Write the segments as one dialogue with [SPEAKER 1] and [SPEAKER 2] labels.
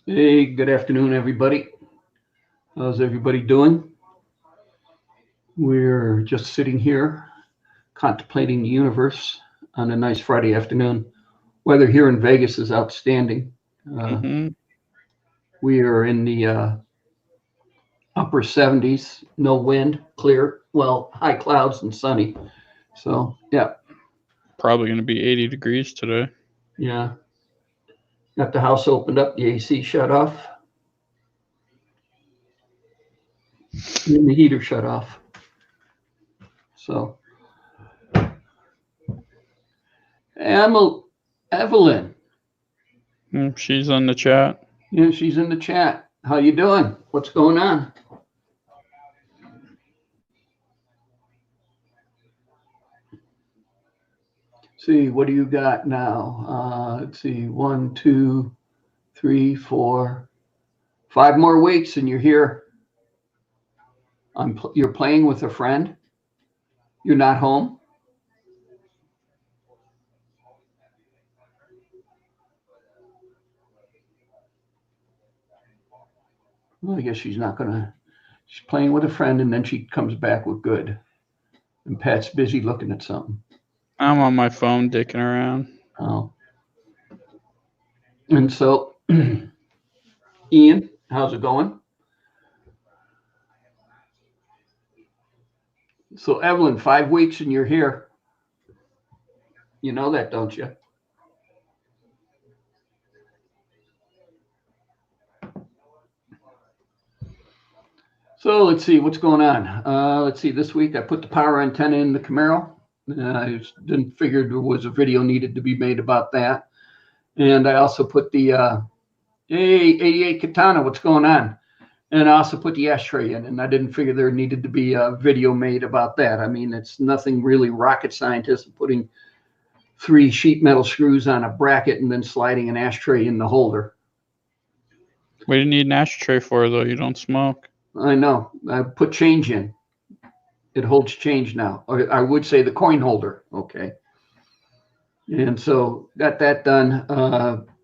[SPEAKER 1] Hey, good afternoon, everybody. How's everybody doing? We're just sitting here contemplating the universe on a nice Friday afternoon. Weather here in Vegas is outstanding. Uh,
[SPEAKER 2] Hmm.
[SPEAKER 1] we are in the upper 70s, no wind, clear, well, high clouds and sunny. So, yeah,
[SPEAKER 2] Probably going to be 80 degrees today.
[SPEAKER 1] yeah. Got the house opened up, the AC shut off, and the heater shut off. So, Emil, Evelyn,
[SPEAKER 2] She's on the chat.
[SPEAKER 1] yeah, she's in the chat. How you doing? What's going on? See, what do you got now? Let's see, one, two, three, four, 5 more weeks, and you're here. You're playing with a friend. You're not home. Well, I guess she's not gonna. She's playing with a friend, and then she comes back with good. And Pat's busy looking at something.
[SPEAKER 2] I'm on my phone dicking around.
[SPEAKER 1] Oh, and so, Ian, how's it going? So, Evelyn, 5 weeks, and you're here. You know that, don't you? So let's see what's going on. Let's see. This week I put the power antenna in the Camaro. I didn't figure there was a video needed to be made about that. And I also put the hey 88 Katana. What's going on? And I also put the ashtray in, and I didn't figure there needed to be a video made about that. I mean, it's nothing really rocket scientist putting 3 sheet metal screws on a bracket and then sliding an ashtray in the holder.
[SPEAKER 2] What do you need an ashtray for, though? You don't smoke.
[SPEAKER 1] I know. I put change in. It holds change now. Or I would say the coin holder. Okay. And so got that done.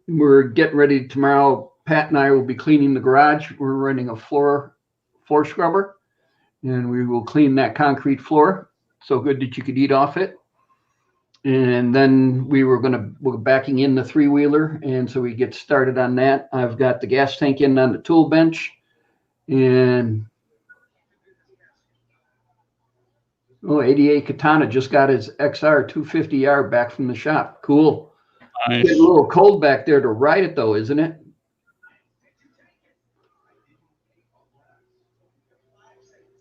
[SPEAKER 1] We're getting ready tomorrow. Pat and I will be cleaning the garage. We're running a floor scrubber, and we will clean that concrete floor. So good that you could eat off it. And then we're backing in the 3 wheeler, and so we get started on that. I've got the gas tank in on the tool bench, and 88 Katana just got his XR 250R back from the shop. Cool. Getting a
[SPEAKER 2] Nice.
[SPEAKER 1] little cold back there to ride it, though, isn't it?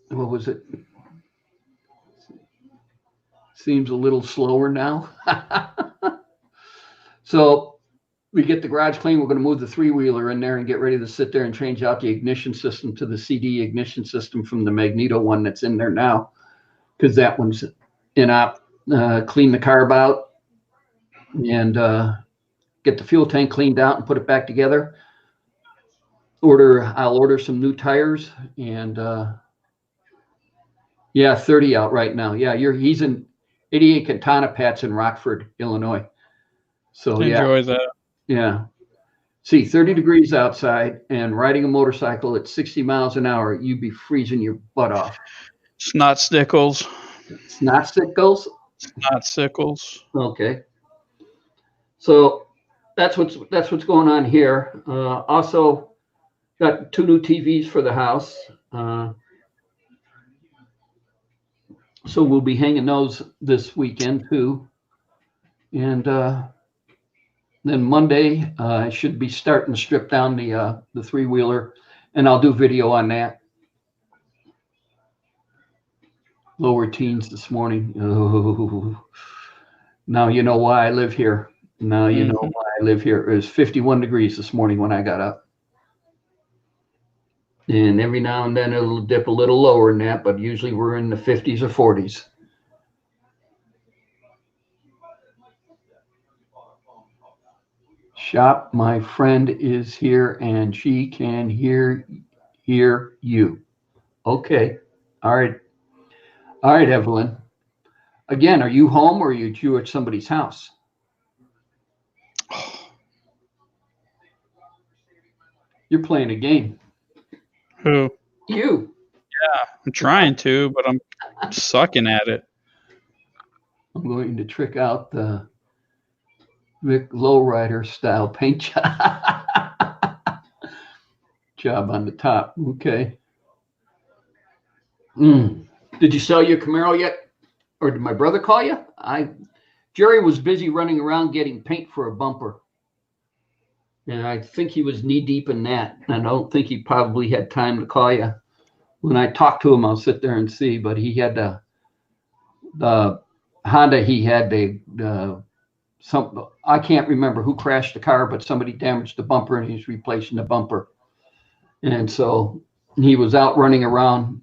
[SPEAKER 1] What was it? Seems a little slower now. So we get the garage clean. We're going to move the 3 wheeler in there and get ready to sit there and change out the ignition system to the CD ignition system from the Magneto one that's in there now, because that one's in op. Clean the carb out and get the fuel tank cleaned out and put it back together. I'll order some new tires and yeah, 30 out right now. Yeah, he's in 88 Katana Pat's in Rockford, Illinois. So yeah,
[SPEAKER 2] Enjoy that.
[SPEAKER 1] yeah. See, 30 degrees outside and riding a motorcycle at 60 miles an hour, you'd be freezing your butt off.
[SPEAKER 2] Snot stickles.
[SPEAKER 1] Snot sickles?
[SPEAKER 2] Snot sickles.
[SPEAKER 1] Okay. So that's what's going on here. Also got 2 new TVs for the house. So we'll be hanging those this weekend too. And then Monday, I should be starting to strip down the 3 wheeler, and I'll do video on that. Lower teens this morning. Oh, now you know why I live here. Now you know
[SPEAKER 2] Hmm.
[SPEAKER 1] why I live here. It was 51 degrees this morning when I got up. And every now and then it'll dip a little lower than that, but usually we're in the 50s or 40s. Shop, my friend is here and she can hear you. Okay. All right. All right, Evelyn. Again, are you home or are you at somebody's house? You're playing a game.
[SPEAKER 2] Who?
[SPEAKER 1] You.
[SPEAKER 2] I'm trying to, but I'm sucking at it.
[SPEAKER 1] I'm going to trick out the Rick Lowrider style paint job on the top. Okay. Did you sell your Camaro yet? Or did my brother call you? Jerry was busy running around getting paint for a bumper. And I think he was knee deep in that. I don't think he probably had time to call you. When I talk to him, I'll sit there and see. But he had the Honda. He had I can't remember who crashed the car, but somebody damaged the bumper, and he's replacing the bumper. And so he was out running around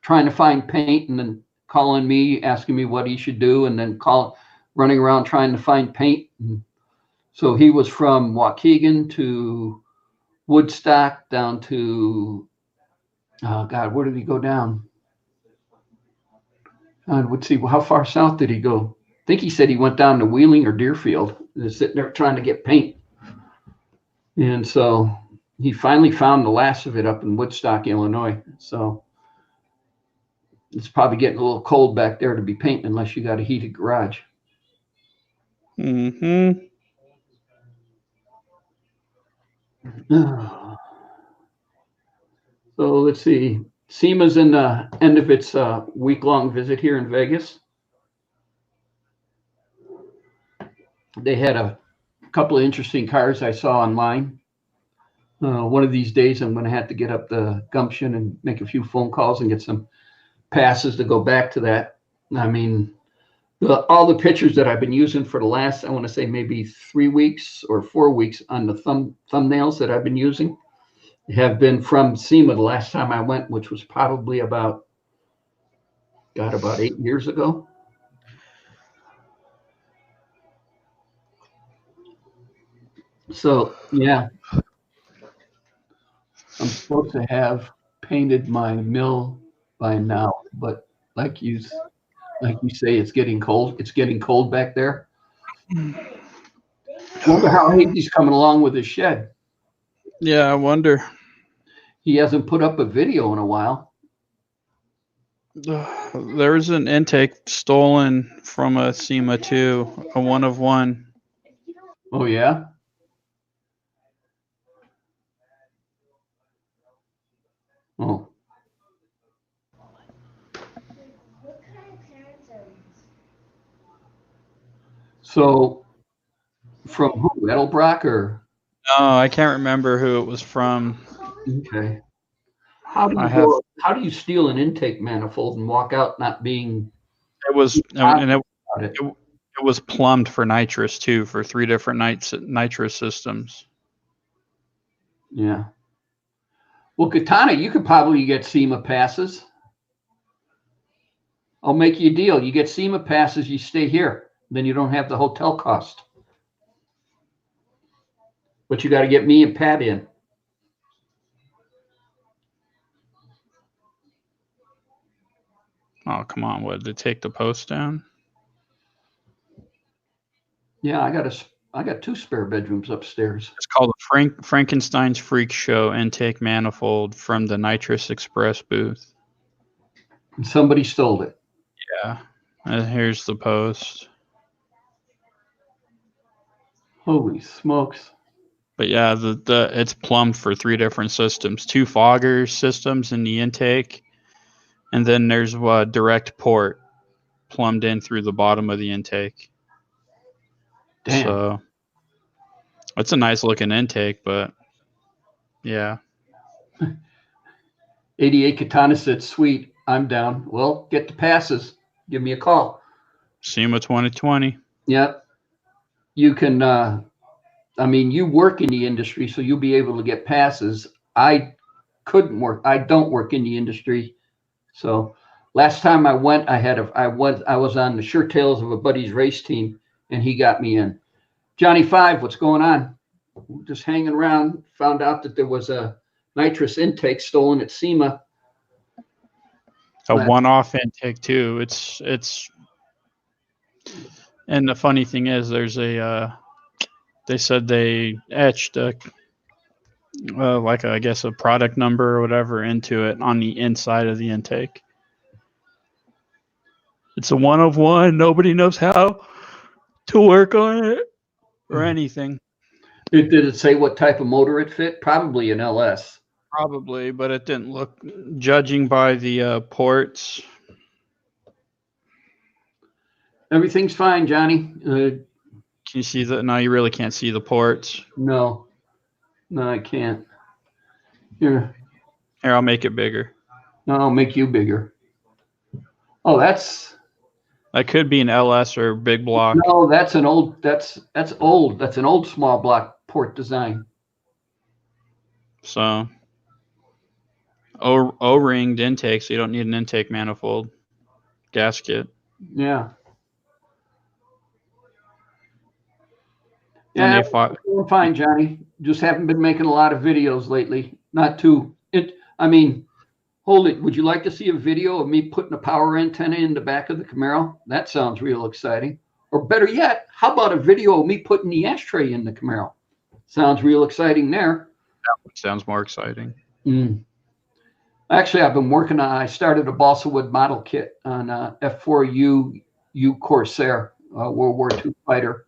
[SPEAKER 1] trying to find paint, and then calling me, asking me what he should do, and then running around trying to find paint. And so he was from Waukegan to Woodstock down to, oh God, where did he go down? Let's see, how far south did he go? I think he said he went down to Wheeling or Deerfield. Just sitting there trying to get paint. And so he finally found the last of it up in Woodstock, Illinois. So it's probably getting a little cold back there to be painting unless you got a heated garage.
[SPEAKER 2] Mm-hmm.
[SPEAKER 1] So let's see. SEMA's in the end of its week-long visit here in Vegas. They had a couple of interesting cars I saw online. One of these days, I'm going to have to get up the gumption and make a few phone calls and get some passes to go back to that. I mean, all the pictures that I've been using for the last, I want to say maybe 3 weeks or 4 weeks on the thumbnails that I've been using have been from SEMA the last time I went, which was probably about 8 years ago. So, yeah. I'm supposed to have painted my mill by now, but like you say, it's getting cold. It's getting cold back there. I wonder how Hazy's coming along with his shed.
[SPEAKER 2] Yeah, I wonder.
[SPEAKER 1] He hasn't put up a video in a while.
[SPEAKER 2] There was an intake stolen from a SEMA too, a 1 of 1.
[SPEAKER 1] Oh yeah. Oh. So, from who? Edelbrock or?
[SPEAKER 2] No, I can't remember who it was from.
[SPEAKER 1] Okay. How do you steal an intake manifold and walk out not being?
[SPEAKER 2] It was, and it was plumbed for nitrous too, for 3 different nitrous systems.
[SPEAKER 1] Yeah. Well, Katana, you could probably get SEMA passes. I'll make you a deal. You get SEMA passes, you stay here. Then you don't have the hotel cost. But you got to get me and Pat in.
[SPEAKER 2] Oh, come on. What, did they take the post down?
[SPEAKER 1] Yeah, I got 2 spare bedrooms upstairs.
[SPEAKER 2] It's called Frankenstein's Freak Show intake manifold from the Nitrous Express booth.
[SPEAKER 1] And somebody stole it.
[SPEAKER 2] Yeah. Here's the post.
[SPEAKER 1] Holy smokes.
[SPEAKER 2] But yeah, it's plumbed for 3 different systems, 2 fogger systems in the intake, and then there's a direct port plumbed in through the bottom of the intake.
[SPEAKER 1] Damn.
[SPEAKER 2] So it's a nice looking intake, but yeah.
[SPEAKER 1] 88 Katana said, sweet, I'm down. Well, get the passes. Give me a call.
[SPEAKER 2] SEMA 2020.
[SPEAKER 1] Yep. You can, you work in the industry, so you'll be able to get passes. I don't work in the industry. So last time I went, I was on the Sure Tales of a buddy's race team, and he got me in. Johnny 5, what's going on? Just hanging around. Found out that there was a nitrous intake stolen at SEMA.
[SPEAKER 2] A one-off intake too. It's and the funny thing is, there's they said they etched like I guess a product number or whatever into it on the inside of the intake. It's a one of one. Nobody knows how to work on it or anything.
[SPEAKER 1] Did it say what type of motor it fit? Probably an LS.
[SPEAKER 2] Probably, but it didn't look. Judging by the ports,
[SPEAKER 1] Everything's fine, Johnny.
[SPEAKER 2] can you see that? No, you really can't see the ports.
[SPEAKER 1] No, I can't. Here,
[SPEAKER 2] I'll make it bigger.
[SPEAKER 1] no, I'll make you bigger. Oh, that's
[SPEAKER 2] That could be an LS or big block.
[SPEAKER 1] no, that's an old. That's old. That's an old small block port design.
[SPEAKER 2] So O-ringed intake, so you don't need an intake manifold gasket.
[SPEAKER 1] Yeah.
[SPEAKER 2] And
[SPEAKER 1] Yeah,
[SPEAKER 2] they fought.
[SPEAKER 1] we're fine, Johnny. Just haven't been making a lot of videos lately. Not too. I mean, hold it. Would you like to see a video of me putting a power antenna in the back of the Camaro? That sounds real exciting. Or better yet, how about a video of me putting the ashtray in the Camaro? Sounds real exciting there.
[SPEAKER 2] Sounds more exciting.
[SPEAKER 1] Actually, I've been working on. I started a balsa wood model kit on F4U Corsair, World War II fighter.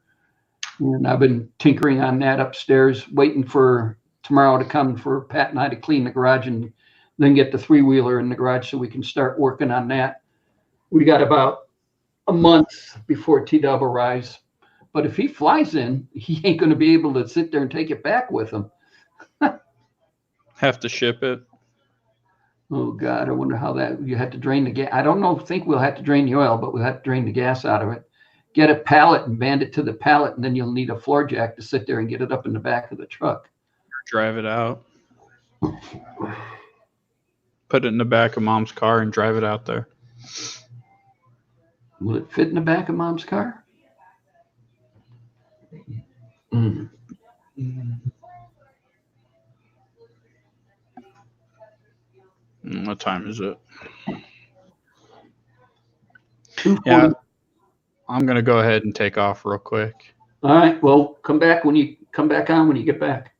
[SPEAKER 1] And I've been tinkering on that upstairs, waiting for tomorrow to come for Pat and I to clean the garage and then get the three-wheeler in the garage so we can start working on that. We got about a month before T-Dub arrives. But if he flies in, he ain't going to be able to sit there and take it back with him.
[SPEAKER 2] Have to ship it.
[SPEAKER 1] Oh, God, I wonder how that, you have to drain the gas. I don't think we'll have to drain the oil, but we'll have to drain the gas out of it. Get a pallet and band it to the pallet, and then you'll need a floor jack to sit there and get it up in the back of the truck.
[SPEAKER 2] Drive it out. Put it in the back of Mom's car and drive it out there.
[SPEAKER 1] Will it fit in the back of Mom's car?
[SPEAKER 2] What time is it?
[SPEAKER 1] 2:40.
[SPEAKER 2] Yeah, I'm gonna go ahead and take off real quick.
[SPEAKER 1] All right. Well, come back when you get back.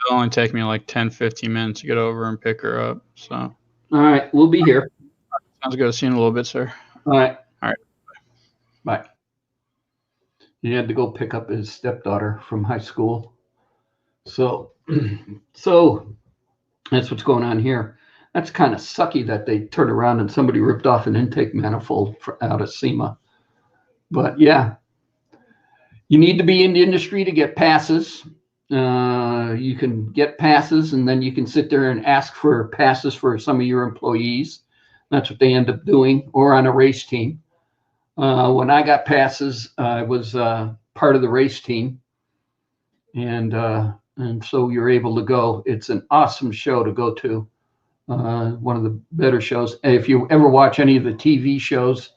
[SPEAKER 2] It'll only take me like 10-15 minutes to get over and pick her up. So.
[SPEAKER 1] All right. We'll be here.
[SPEAKER 2] Sounds good. See you in a little bit, sir.
[SPEAKER 1] All right.
[SPEAKER 2] All right.
[SPEAKER 1] Bye. He had to go pick up his stepdaughter from high school. So that's what's going on here. That's kind of sucky that they turned around and somebody ripped off an intake manifold out of SEMA. But yeah, you need to be in the industry to get passes. You can get passes, and then you can sit there and ask for passes for some of your employees. That's what they end up doing, or on a race team. When I got passes, I was part of the race team, and so you're able to go. It's an awesome show to go to. One of the better shows. If you ever watch any of the TV shows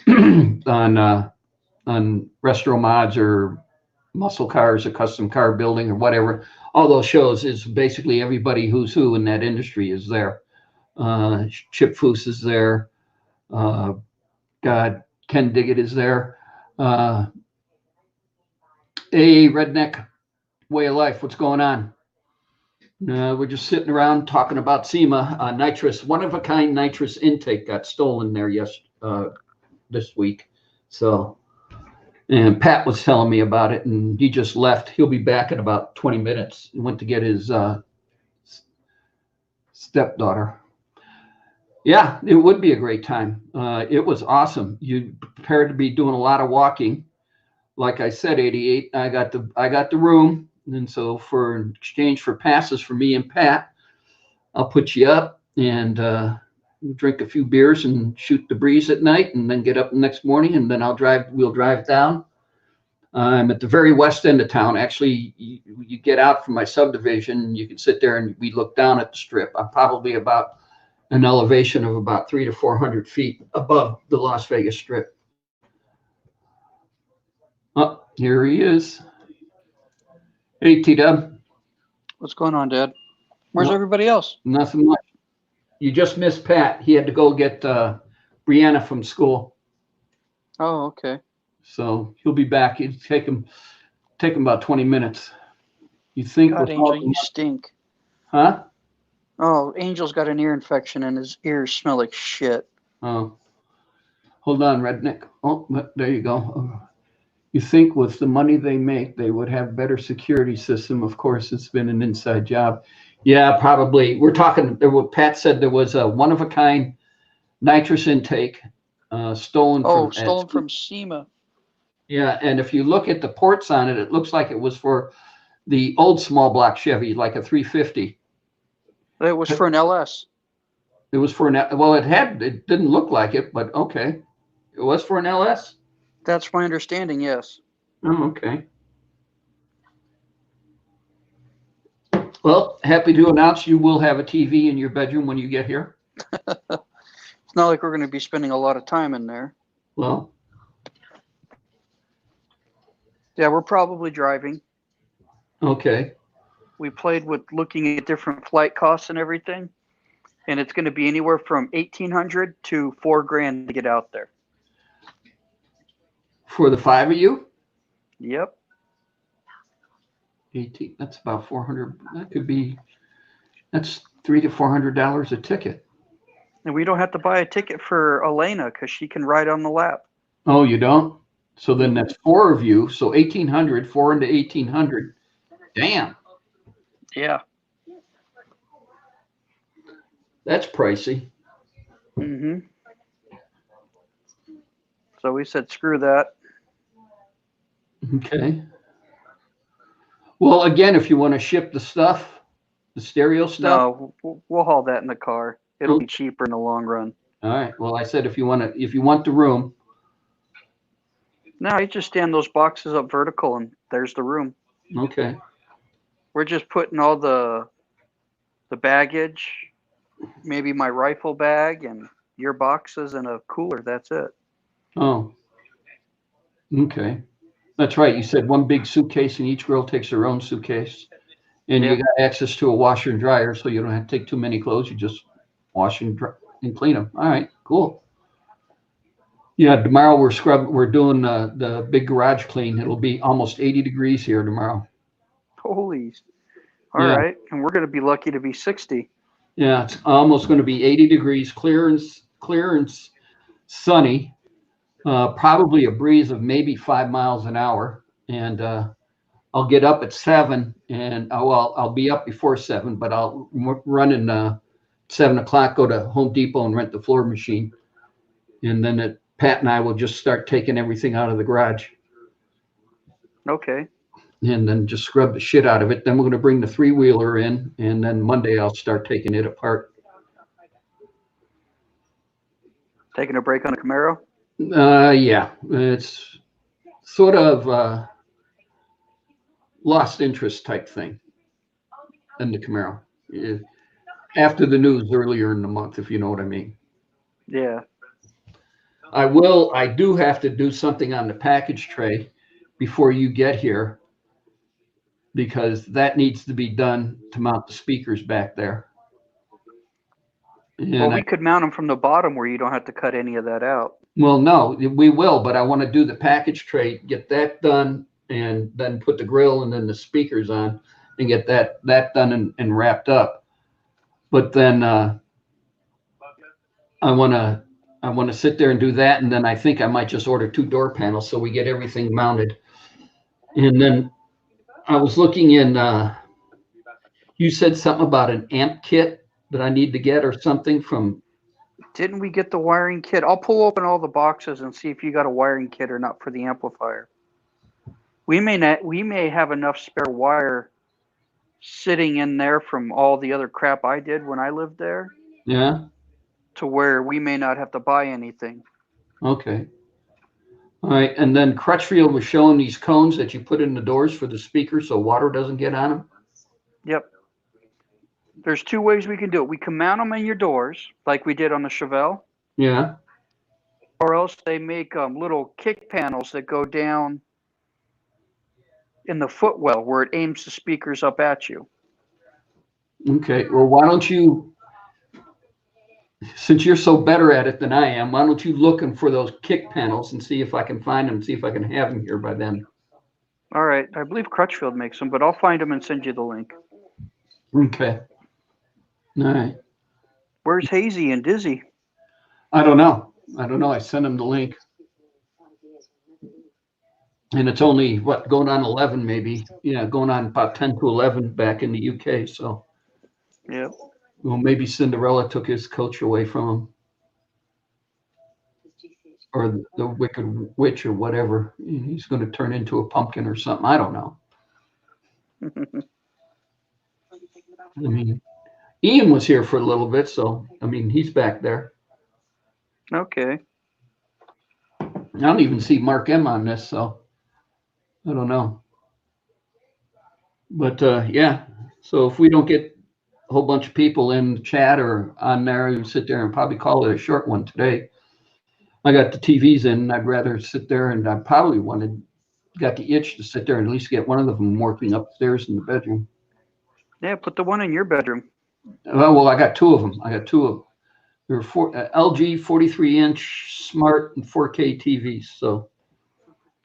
[SPEAKER 1] on Restro Mods or Muscle Cars or Custom Car Building or whatever, all those shows is basically everybody who's who in that industry is there. Chip Foose is there. God, Ken Diggett is there. Hey, Redneck Way of Life, what's going on? We're just sitting around talking about SEMA. Nitrous, one-of-a-kind nitrous intake got stolen there this week. So, and Pat was telling me about it, and he just left. He'll be back in about 20 minutes. He went to get his stepdaughter. Yeah, it would be a great time. It was awesome. You prepared to be doing a lot of walking. Like I said, 88, I got the room. And so for in exchange for passes for me and Pat, I'll put you up and drink a few beers and shoot the breeze at night, and then get up the next morning, and then we'll drive down. I'm at the very west end of town. Actually, you get out from my subdivision, and you can sit there and we look down at the strip. I'm probably about an elevation of about 300 to 400 feet above the Las Vegas Strip. Oh, here he is. Hey, T-Dub.
[SPEAKER 3] What's going on, Dad? Where's everybody else?
[SPEAKER 1] Nothing much. You just missed Pat. He had to go get Brianna from school.
[SPEAKER 3] Oh, okay.
[SPEAKER 1] So he'll be back. It'll take him about 20 minutes. You think
[SPEAKER 3] God,
[SPEAKER 1] with all
[SPEAKER 3] Angel, you stink.
[SPEAKER 1] huh?
[SPEAKER 3] Oh, Angel's got an ear infection and his ears smell like shit.
[SPEAKER 1] Oh, hold on, Redneck. Oh, there you go. You think with the money they make, they would have better security system. Of course, it's been an inside job. Yeah, probably. We're talking, Pat said there was a one-of-a-kind nitrous intake stolen
[SPEAKER 3] Oh,
[SPEAKER 1] from,
[SPEAKER 3] stolen from SEMA.
[SPEAKER 1] yeah, and if you look at the ports on it, it looks like it was for the old small block Chevy, like a 350.
[SPEAKER 3] It was for an LS.
[SPEAKER 1] It was for well, it didn't look like it, but okay. It was for an LS?
[SPEAKER 3] That's my understanding, yes.
[SPEAKER 1] Oh, okay. Well, happy to announce you will have a TV in your bedroom when you get here.
[SPEAKER 3] It's not like we're going to be spending a lot of time in there.
[SPEAKER 1] Well,
[SPEAKER 3] yeah, we're probably driving.
[SPEAKER 1] okay.
[SPEAKER 3] We played with looking at different flight costs and everything, and it's going to be anywhere from $1,800 to $4,000 to get out there.
[SPEAKER 1] For the 5 of you?
[SPEAKER 3] Yep.
[SPEAKER 1] 18. That's about 400. That could be. That's $300 to $400 a ticket.
[SPEAKER 3] And we don't have to buy a ticket for Elena because she can ride on the lap.
[SPEAKER 1] Oh, you don't? So then that's 4 of you. So 1,800. 4 into 1,800. Damn.
[SPEAKER 3] Yeah.
[SPEAKER 1] That's pricey.
[SPEAKER 3] Mm-hmm. So we said, screw that.
[SPEAKER 1] Okay. Well, again, if you want to ship the stuff, the stereo stuff.
[SPEAKER 3] No, we'll haul that in the car. It'll be cheaper in the long run.
[SPEAKER 1] All right. Well, I said if you want the room.
[SPEAKER 3] No, you just stand those boxes up vertical and there's the room.
[SPEAKER 1] Okay.
[SPEAKER 3] We're just putting all the baggage, maybe my rifle bag and your boxes in a cooler. That's it.
[SPEAKER 1] Oh. Okay. That's right. You said one big suitcase and each girl takes her own suitcase. And
[SPEAKER 3] Yeah.
[SPEAKER 1] you got access to a washer and dryer, so you don't have to take too many clothes. You just wash and clean them. All right, cool. Yeah, tomorrow we're doing the big garage clean. It'll be almost 80 degrees here tomorrow.
[SPEAKER 3] Holy. All
[SPEAKER 1] Yeah.
[SPEAKER 3] right. And we're going to be lucky to be 60.
[SPEAKER 1] Yeah, it's almost going to be 80 degrees, clear and sunny. Probably a breeze of maybe 5 miles an hour. And I'll get up at 7 and I'll be up before 7, but I'll run in 7 o'clock, go to Home Depot and rent the floor machine. And then Pat and I will just start taking everything out of the garage
[SPEAKER 3] Okay.
[SPEAKER 1] and then just scrub the shit out of it. Then we're going to bring the 3-wheeler in, and then Monday I'll start taking it apart.
[SPEAKER 3] Taking a break on a Camaro?
[SPEAKER 1] Yeah, it's sort of lost interest type thing in the Camaro. After the news earlier in the month, if you know what I mean.
[SPEAKER 3] Yeah.
[SPEAKER 1] I do have to do something on the package tray before you get here because that needs to be done to mount the speakers back there. And
[SPEAKER 3] Well, we could mount them from the bottom where you don't have to cut any of that out.
[SPEAKER 1] well, no, we will, but I want to do the package tray, get that done, and then put the grill and then the speakers on and get that done and wrapped up. But then I want to sit there and do that, and then I think I might just order 2 door panels so we get everything mounted. And then I was looking in. You said something about an amp kit that I need to get or something from.
[SPEAKER 3] Didn't we get the wiring kit? I'll pull open all the boxes and see if you got a wiring kit or not for the amplifier. We may have enough spare wire sitting in there from all the other crap I did when I lived there.
[SPEAKER 1] Yeah.
[SPEAKER 3] To where we may not have to buy anything.
[SPEAKER 1] Okay. All right. And then Crutchfield was showing these cones that you put in the doors for the speakers so water doesn't get on them.
[SPEAKER 3] Yep. There's 2 ways we can do it. We can mount them in your doors like we did on the Chevelle.
[SPEAKER 1] Yeah.
[SPEAKER 3] Or else they make little kick panels that go down in the footwell where it aims the speakers up at you.
[SPEAKER 1] Okay. Well, why don't you, since you're so better at it than I am, why don't you look for those kick panels and see if I can find them, see if I can have them here by then.
[SPEAKER 3] All right. I believe Crutchfield makes them, but I'll find them and send you the link.
[SPEAKER 1] Okay. All right.
[SPEAKER 3] Where's Hazy and Dizzy?
[SPEAKER 1] I don't know. I sent him the link. And it's only what, going on 11 maybe. Yeah, going on about 10 to 11 back in the UK. So,
[SPEAKER 3] Yep.
[SPEAKER 1] well, maybe Cinderella took his coach away from him, or the Wicked Witch or whatever. He's going to turn into a pumpkin or something. I don't know. I mean, Ian was here for a little bit, so I mean, he's back there.
[SPEAKER 3] Okay.
[SPEAKER 1] I don't even see Mark M on this, so I don't know. But yeah, so if we don't get a whole bunch of people in the chat or on there, you sit there and probably call it a short one today. I got the TVs in, and I'd rather sit there, and I probably got the itch to sit there and at least get one of them working upstairs in the bedroom.
[SPEAKER 3] Yeah, put the one in your bedroom.
[SPEAKER 1] Well, I got two of them. They're LG 43-inch smart and 4K TVs. So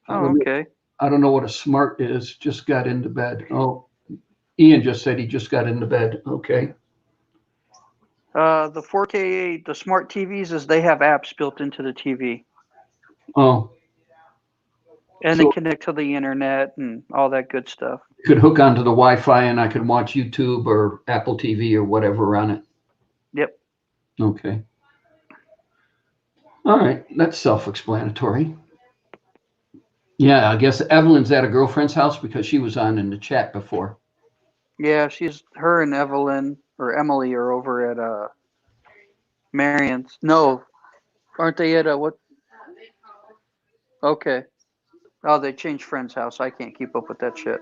[SPEAKER 3] Oh, okay.
[SPEAKER 1] I don't know what a smart is. Just got into bed. Oh, Ian just said he just got into bed. Okay.
[SPEAKER 3] The 4K, the smart TVs, is they have apps built into the TV,
[SPEAKER 1] Oh,
[SPEAKER 3] and
[SPEAKER 1] so
[SPEAKER 3] they connect to the internet and all that good stuff.
[SPEAKER 1] could hook onto the Wi-Fi and I could watch YouTube or Apple TV or whatever on it.
[SPEAKER 3] Yep.
[SPEAKER 1] Okay. All right. That's self-explanatory. Yeah, I guess Evelyn's at a girlfriend's house because she was on in the chat before.
[SPEAKER 3] Yeah, her and Evelyn or Emily are over at Marion's. No, aren't they at what? Okay. Oh, they changed friend's house. I can't keep up with that shit.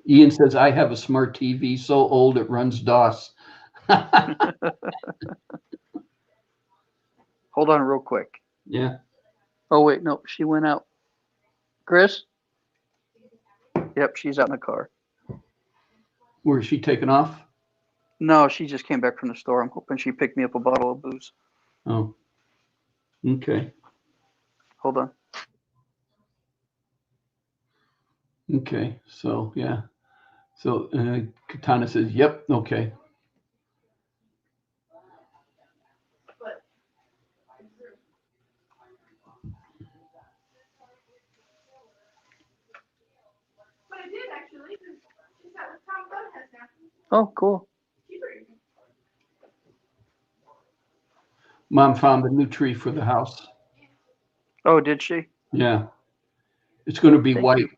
[SPEAKER 1] Ian says, I have a smart TV so old it runs DOS.
[SPEAKER 3] Hold on real quick.
[SPEAKER 1] Yeah.
[SPEAKER 3] Oh, wait, no, she went out. Chris? Yep, she's out in the car.
[SPEAKER 1] Where is she taking off?
[SPEAKER 3] No, she just came back from the store. I'm hoping she picked me up a bottle of booze.
[SPEAKER 1] Oh, okay.
[SPEAKER 3] Hold on.
[SPEAKER 1] Okay. So, yeah. So Katana says, yep. Okay.
[SPEAKER 3] Oh, cool.
[SPEAKER 1] Mom found a new tree for the house.
[SPEAKER 3] Oh, did she?
[SPEAKER 1] Yeah. It's going to be
[SPEAKER 3] Thank
[SPEAKER 1] white.
[SPEAKER 3] you.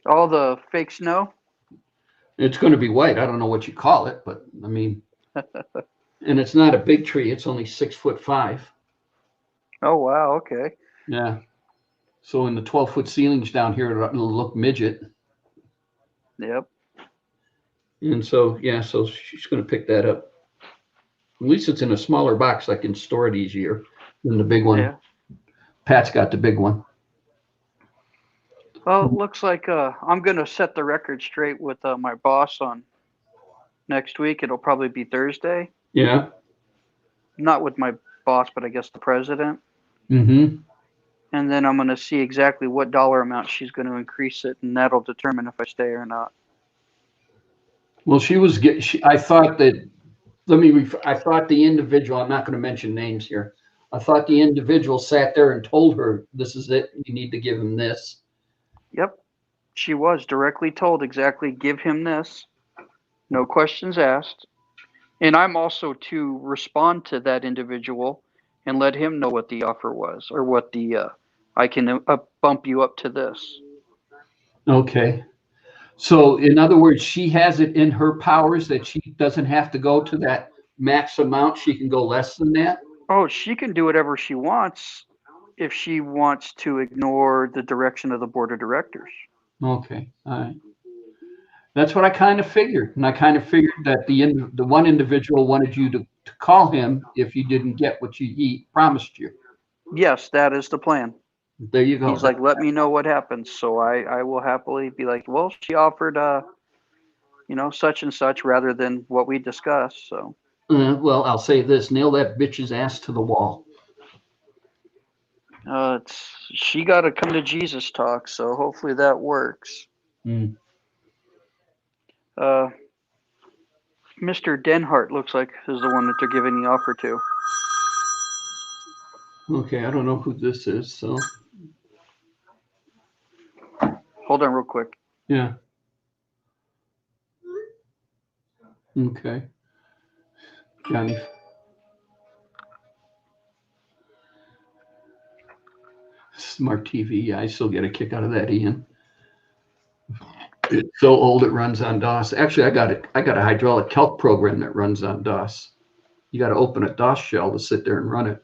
[SPEAKER 3] All the fake snow?
[SPEAKER 1] It's going to be white. I don't know what you call it, but I mean, and it's not a big tree. It's only 6'5".
[SPEAKER 3] Oh, wow. Okay.
[SPEAKER 1] Yeah. So in the 12-foot ceilings down here, it'll look midget.
[SPEAKER 3] Yep.
[SPEAKER 1] And so, yeah, so she's going to pick that up. At least it's in a smaller box. I can store it easier than the big one.
[SPEAKER 3] Yeah.
[SPEAKER 1] Pat's got the big one.
[SPEAKER 3] Well, it looks like I'm going to set the record straight with my boss on next week. It'll probably be Thursday.
[SPEAKER 1] Yeah.
[SPEAKER 3] Not with my boss, but I guess the president.
[SPEAKER 1] Mm-hmm.
[SPEAKER 3] And then I'm going to see exactly what dollar amount she's going to increase it, and that'll determine if I stay or not.
[SPEAKER 1] Well, I thought that, I thought the individual, I'm not going to mention names here. I thought the individual sat there and told her, this is it, you need to give him this.
[SPEAKER 3] Yep. She was directly told exactly, give him this. No questions asked. And I'm also to respond to that individual and let him know what the offer was, or what I can bump you up to this.
[SPEAKER 1] Okay. So in other words, she has it in her powers that she doesn't have to go to that max amount. She can go less than that.
[SPEAKER 3] Oh, she can do whatever she wants if she wants to ignore the direction of the board of directors.
[SPEAKER 1] Okay. All right. That's what I kind of figured. And I kind of figured that the one individual wanted you to call him if you didn't get what he promised you.
[SPEAKER 3] Yes, that is the plan.
[SPEAKER 1] There you go.
[SPEAKER 3] He's like, let me know what happens. So I will happily be like, well, she offered, such and such rather than what we discussed. So.
[SPEAKER 1] Well, I'll say this: nail that bitch's ass to the wall.
[SPEAKER 3] She got to come to Jesus talk, so hopefully that works.
[SPEAKER 1] Mm.
[SPEAKER 3] Mr. Denhart looks like is the one that they're giving the offer to.
[SPEAKER 1] Okay, I don't know who this is, so
[SPEAKER 3] Hold on real quick.
[SPEAKER 1] yeah. Okay. Johnny. Smart TV. Yeah, I still get a kick out of that, Ian. It's so old it runs on DOS. Actually, I got a hydraulic calc program that runs on DOS. You got to open a DOS shell to sit there and run it.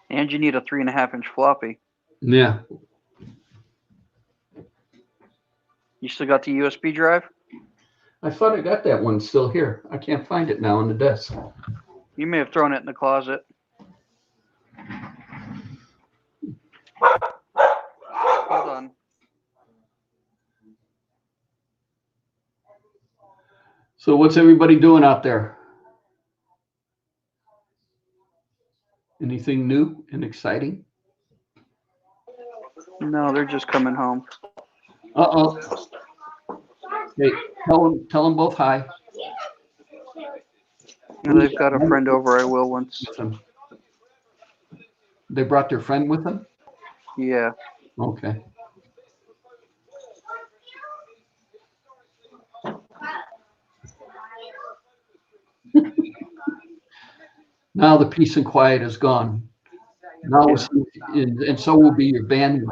[SPEAKER 3] And you need a 3.5-inch floppy.
[SPEAKER 1] Yeah.
[SPEAKER 3] You still got the USB drive?
[SPEAKER 1] I thought I got that one still here. I can't find it now on the desk.
[SPEAKER 3] You may have thrown it in the closet. Hold on.
[SPEAKER 1] So what's everybody doing out there? Anything new and exciting?
[SPEAKER 3] No, they're just coming home.
[SPEAKER 1] Uh-oh. Hey, tell them both hi.
[SPEAKER 3] And they've got a friend over. I will once.
[SPEAKER 1] They brought their friend with them?
[SPEAKER 3] Yeah.
[SPEAKER 1] Okay. Now the peace and quiet is gone. Now, and so will be your bandwidth.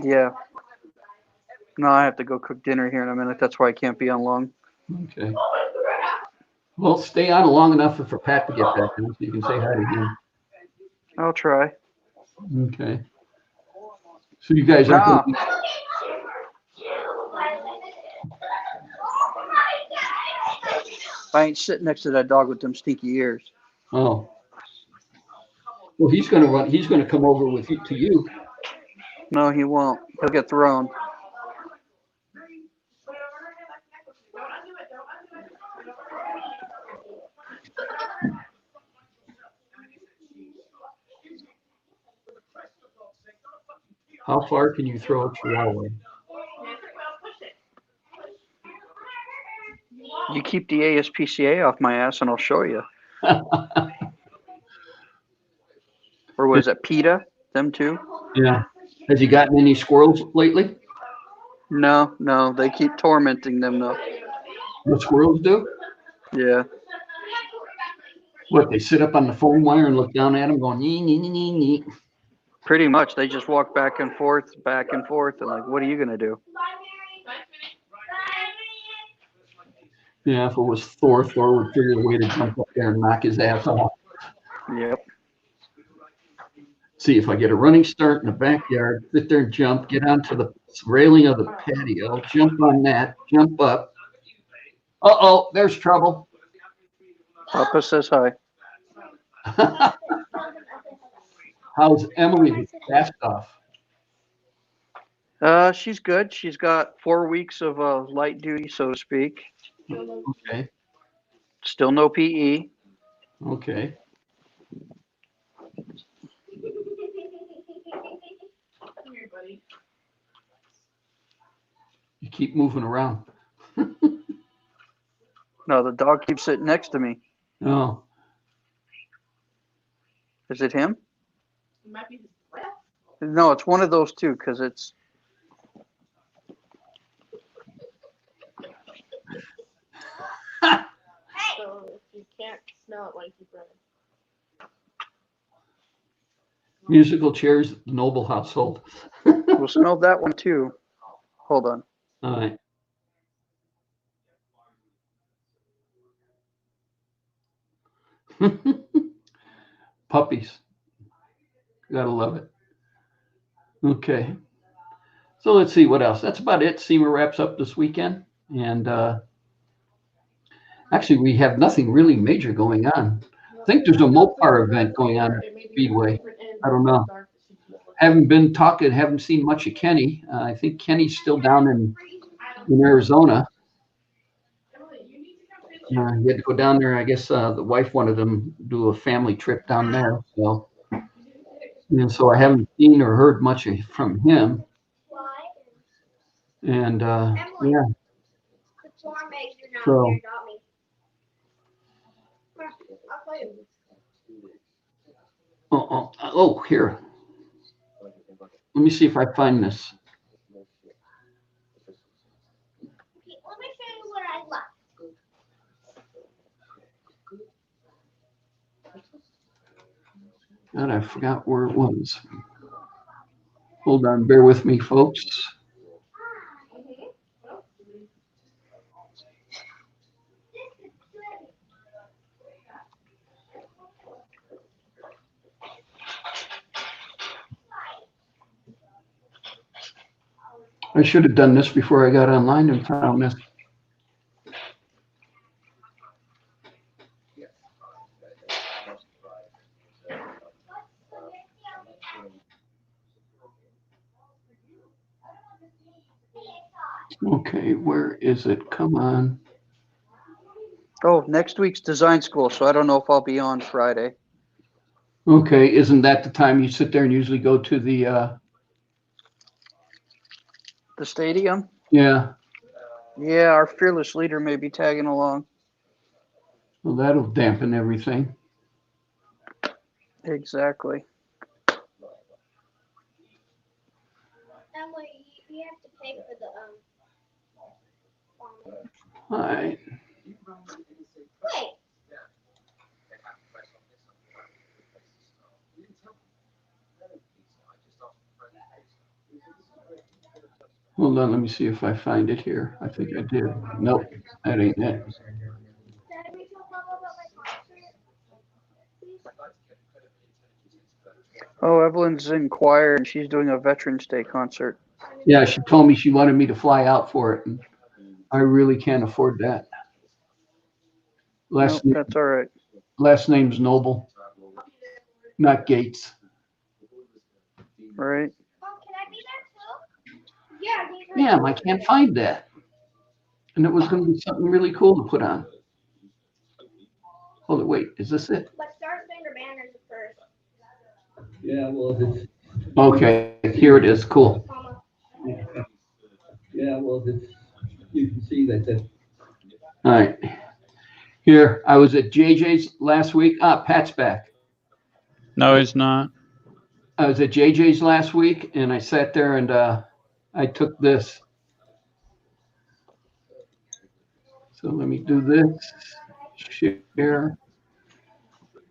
[SPEAKER 3] Yeah. No, I have to go cook dinner here in a minute. That's why I can't be on long.
[SPEAKER 1] Okay. Well, stay on long enough for Pat to get back in so you can say hi to him.
[SPEAKER 3] I'll try.
[SPEAKER 1] Okay. So you guys aren't going to
[SPEAKER 3] I ain't sitting next to that dog with them stinky ears.
[SPEAKER 1] Oh. Well, he's going to run. He's going to come over with you to you.
[SPEAKER 3] No, he won't. He'll get thrown.
[SPEAKER 1] How far can you throw a chihuahua?
[SPEAKER 3] You keep the ASPCA off my ass and I'll show you. Or was it PETA? Them too?
[SPEAKER 1] Yeah. Has he gotten any squirrels lately?
[SPEAKER 3] No, they keep tormenting them though.
[SPEAKER 1] What squirrels do?
[SPEAKER 3] Yeah.
[SPEAKER 1] What, they sit up on the phone wire and look down at him going, nee, nee, nee, nee, nee.
[SPEAKER 3] Pretty much. They just walk back and forth, and like, what are you going to do?
[SPEAKER 1] Yeah, if it was Thor would figure a way to jump up there and knock his ass off.
[SPEAKER 3] Yep.
[SPEAKER 1] See, if I get a running start in the backyard, sit there and jump, get onto the railing of the patio, jump on that, jump up. Uh-oh, there's trouble.
[SPEAKER 3] Papa says hi.
[SPEAKER 1] How's Emily with the cast off?
[SPEAKER 3] She's good. She's got 4 weeks of light duty, so to speak.
[SPEAKER 1] Okay.
[SPEAKER 3] Still no PE.
[SPEAKER 1] Okay. You keep moving around.
[SPEAKER 3] No, the dog keeps sitting next to me.
[SPEAKER 1] Oh.
[SPEAKER 3] Is it him? No, it's one of those two because it's.
[SPEAKER 4] So if you can't smell it, like you bread.
[SPEAKER 1] Musical chairs, the Noble household.
[SPEAKER 3] We'll smell that one too. Hold on.
[SPEAKER 1] All right. Puppies. Gotta love it. Okay. So let's see what else. That's about it. SEMA wraps up this weekend. And actually, we have nothing really major going on. I think there's a Mopar event going on at Speedway. I don't know. Haven't been talking, haven't seen much of Kenny. I think Kenny's still down in Arizona. He had to go down there. I guess the wife wanted him to do a family trip down there. So, and so I haven't seen or heard much from him. And yeah, so oh, here. Let me see if I find this.
[SPEAKER 4] Let me show you what I left.
[SPEAKER 1] God, I forgot where it was. Hold on, bear with me, folks. I should have done this before I got online and found this. Okay, where is it? Come on.
[SPEAKER 3] Oh, next week's design school, so I don't know if I'll be on Friday.
[SPEAKER 1] Okay, isn't that the time you sit there and usually go to the,
[SPEAKER 3] The stadium?
[SPEAKER 1] yeah,
[SPEAKER 3] Yeah, our fearless leader may be tagging along.
[SPEAKER 1] well, that'll dampen everything.
[SPEAKER 3] Exactly.
[SPEAKER 4] Emily, you have to pay for the
[SPEAKER 1] All right.
[SPEAKER 4] Wait.
[SPEAKER 1] Hold on, let me see if I find it here. I think I did. Nope, that ain't it.
[SPEAKER 4] Dad, we tell Papa about my concert? Please?
[SPEAKER 3] Oh, Evelyn's in choir and she's doing a Veterans Day concert.
[SPEAKER 1] Yeah, she told me she wanted me to fly out for it, and I really can't afford that.
[SPEAKER 3] Nope, that's all right.
[SPEAKER 1] Last name's Noble, not Gates.
[SPEAKER 3] Right.
[SPEAKER 4] Mom, can I be there too? Yeah, he's right.
[SPEAKER 1] Damn, I can't find that. And it was going to be something really cool to put on. Hold it, wait, is this it?
[SPEAKER 4] But Star Spangled Banner is first.
[SPEAKER 1] Yeah, well, okay, here it is. Cool.
[SPEAKER 4] Mama.
[SPEAKER 1] Yeah, well, you can see that. All right. Here, I was at JJ's last week. Pat's back.
[SPEAKER 2] No, he's not.
[SPEAKER 1] I was at JJ's last week, and I sat there and I took this. So let me do this. Share.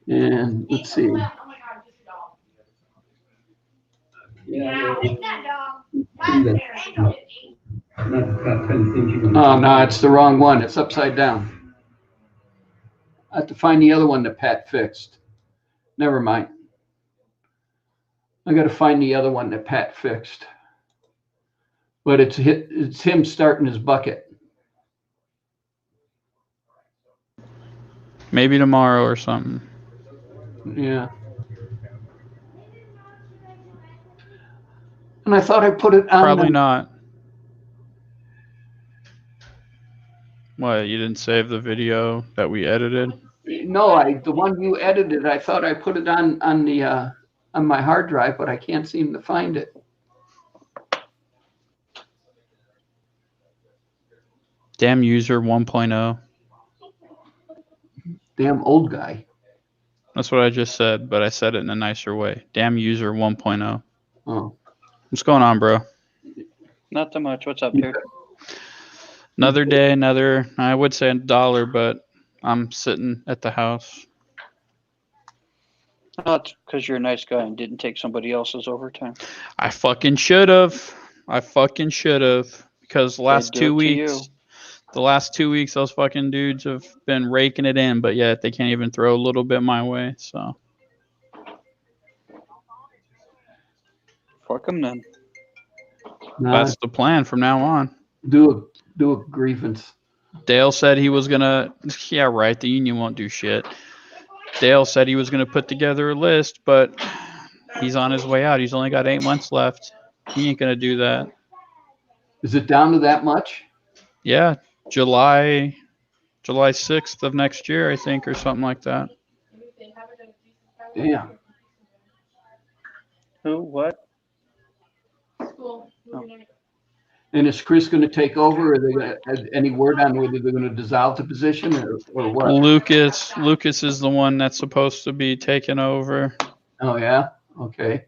[SPEAKER 1] And let's see.
[SPEAKER 4] Yeah, it's that dog. My parents.
[SPEAKER 1] Oh, no, it's the wrong one. It's upside down. I have to find the other one that Pat fixed. Never mind. I got to find the other one that Pat fixed. But it's him starting his bucket.
[SPEAKER 2] Maybe tomorrow or something.
[SPEAKER 1] Yeah. And I thought I put it on.
[SPEAKER 2] Probably not. What, you didn't save the video that we edited?
[SPEAKER 1] No, the one you edited, I thought I put it on my hard drive, but I can't seem to find it.
[SPEAKER 2] Damn user 1.0.
[SPEAKER 1] Damn old guy.
[SPEAKER 2] That's what I just said, but I said it in a nicer way. Damn user 1.0.
[SPEAKER 1] Oh.
[SPEAKER 2] What's going on, bro?
[SPEAKER 3] Not too much. What's up, dude?
[SPEAKER 2] Another day, I would say $1, but I'm sitting at the house.
[SPEAKER 3] Oh, it's because you're a nice guy and didn't take somebody else's overtime.
[SPEAKER 2] I fucking should have. Because the last 2 weeks, those fucking dudes have been raking it in, but yet they can't even throw a little bit my way. So
[SPEAKER 3] Fuck them then.
[SPEAKER 2] that's the plan from now on.
[SPEAKER 1] Do a grievance.
[SPEAKER 2] Dale said he was gonna. Yeah, right. The union won't do shit. Dale said he was gonna put together a list, but he's on his way out. He's only got 8 months left. He ain't gonna do that.
[SPEAKER 1] Is it down to that much?
[SPEAKER 2] Yeah, July July 6th of next year, I think, or something like that.
[SPEAKER 1] Yeah.
[SPEAKER 3] Who? What?
[SPEAKER 1] And is Chris going to take over? Are they going to, any word on whether they're going to dissolve the position or what?
[SPEAKER 2] Lucas is the one that's supposed to be taking over,
[SPEAKER 1] Oh, yeah? Okay.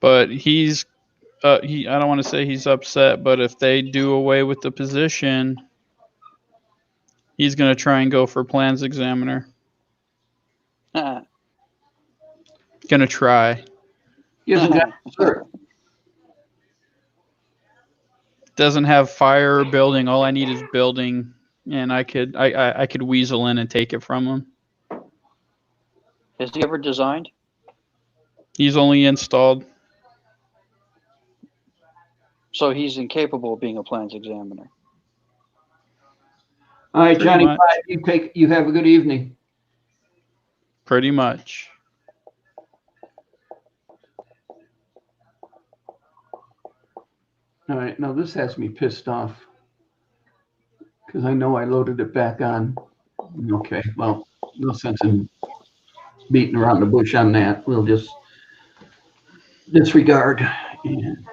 [SPEAKER 2] but he's I don't want to say he's upset, but if they do away with the position, he's going to try and go for plans examiner. Going to try.
[SPEAKER 1] He hasn't got the cert.
[SPEAKER 2] Doesn't have fire or building. All I need is building, and I could weasel in and take it from him.
[SPEAKER 3] Has he ever designed?
[SPEAKER 2] He's only installed.
[SPEAKER 3] So he's incapable of being a plans examiner.
[SPEAKER 1] All right,
[SPEAKER 2] Pretty
[SPEAKER 1] Johnny,
[SPEAKER 2] much.
[SPEAKER 1] bye. You have a good evening.
[SPEAKER 2] Pretty much.
[SPEAKER 1] All right, now this has me pissed off because I know I loaded it back on. Okay, well, no sense in beating around the bush on that. We'll just disregard and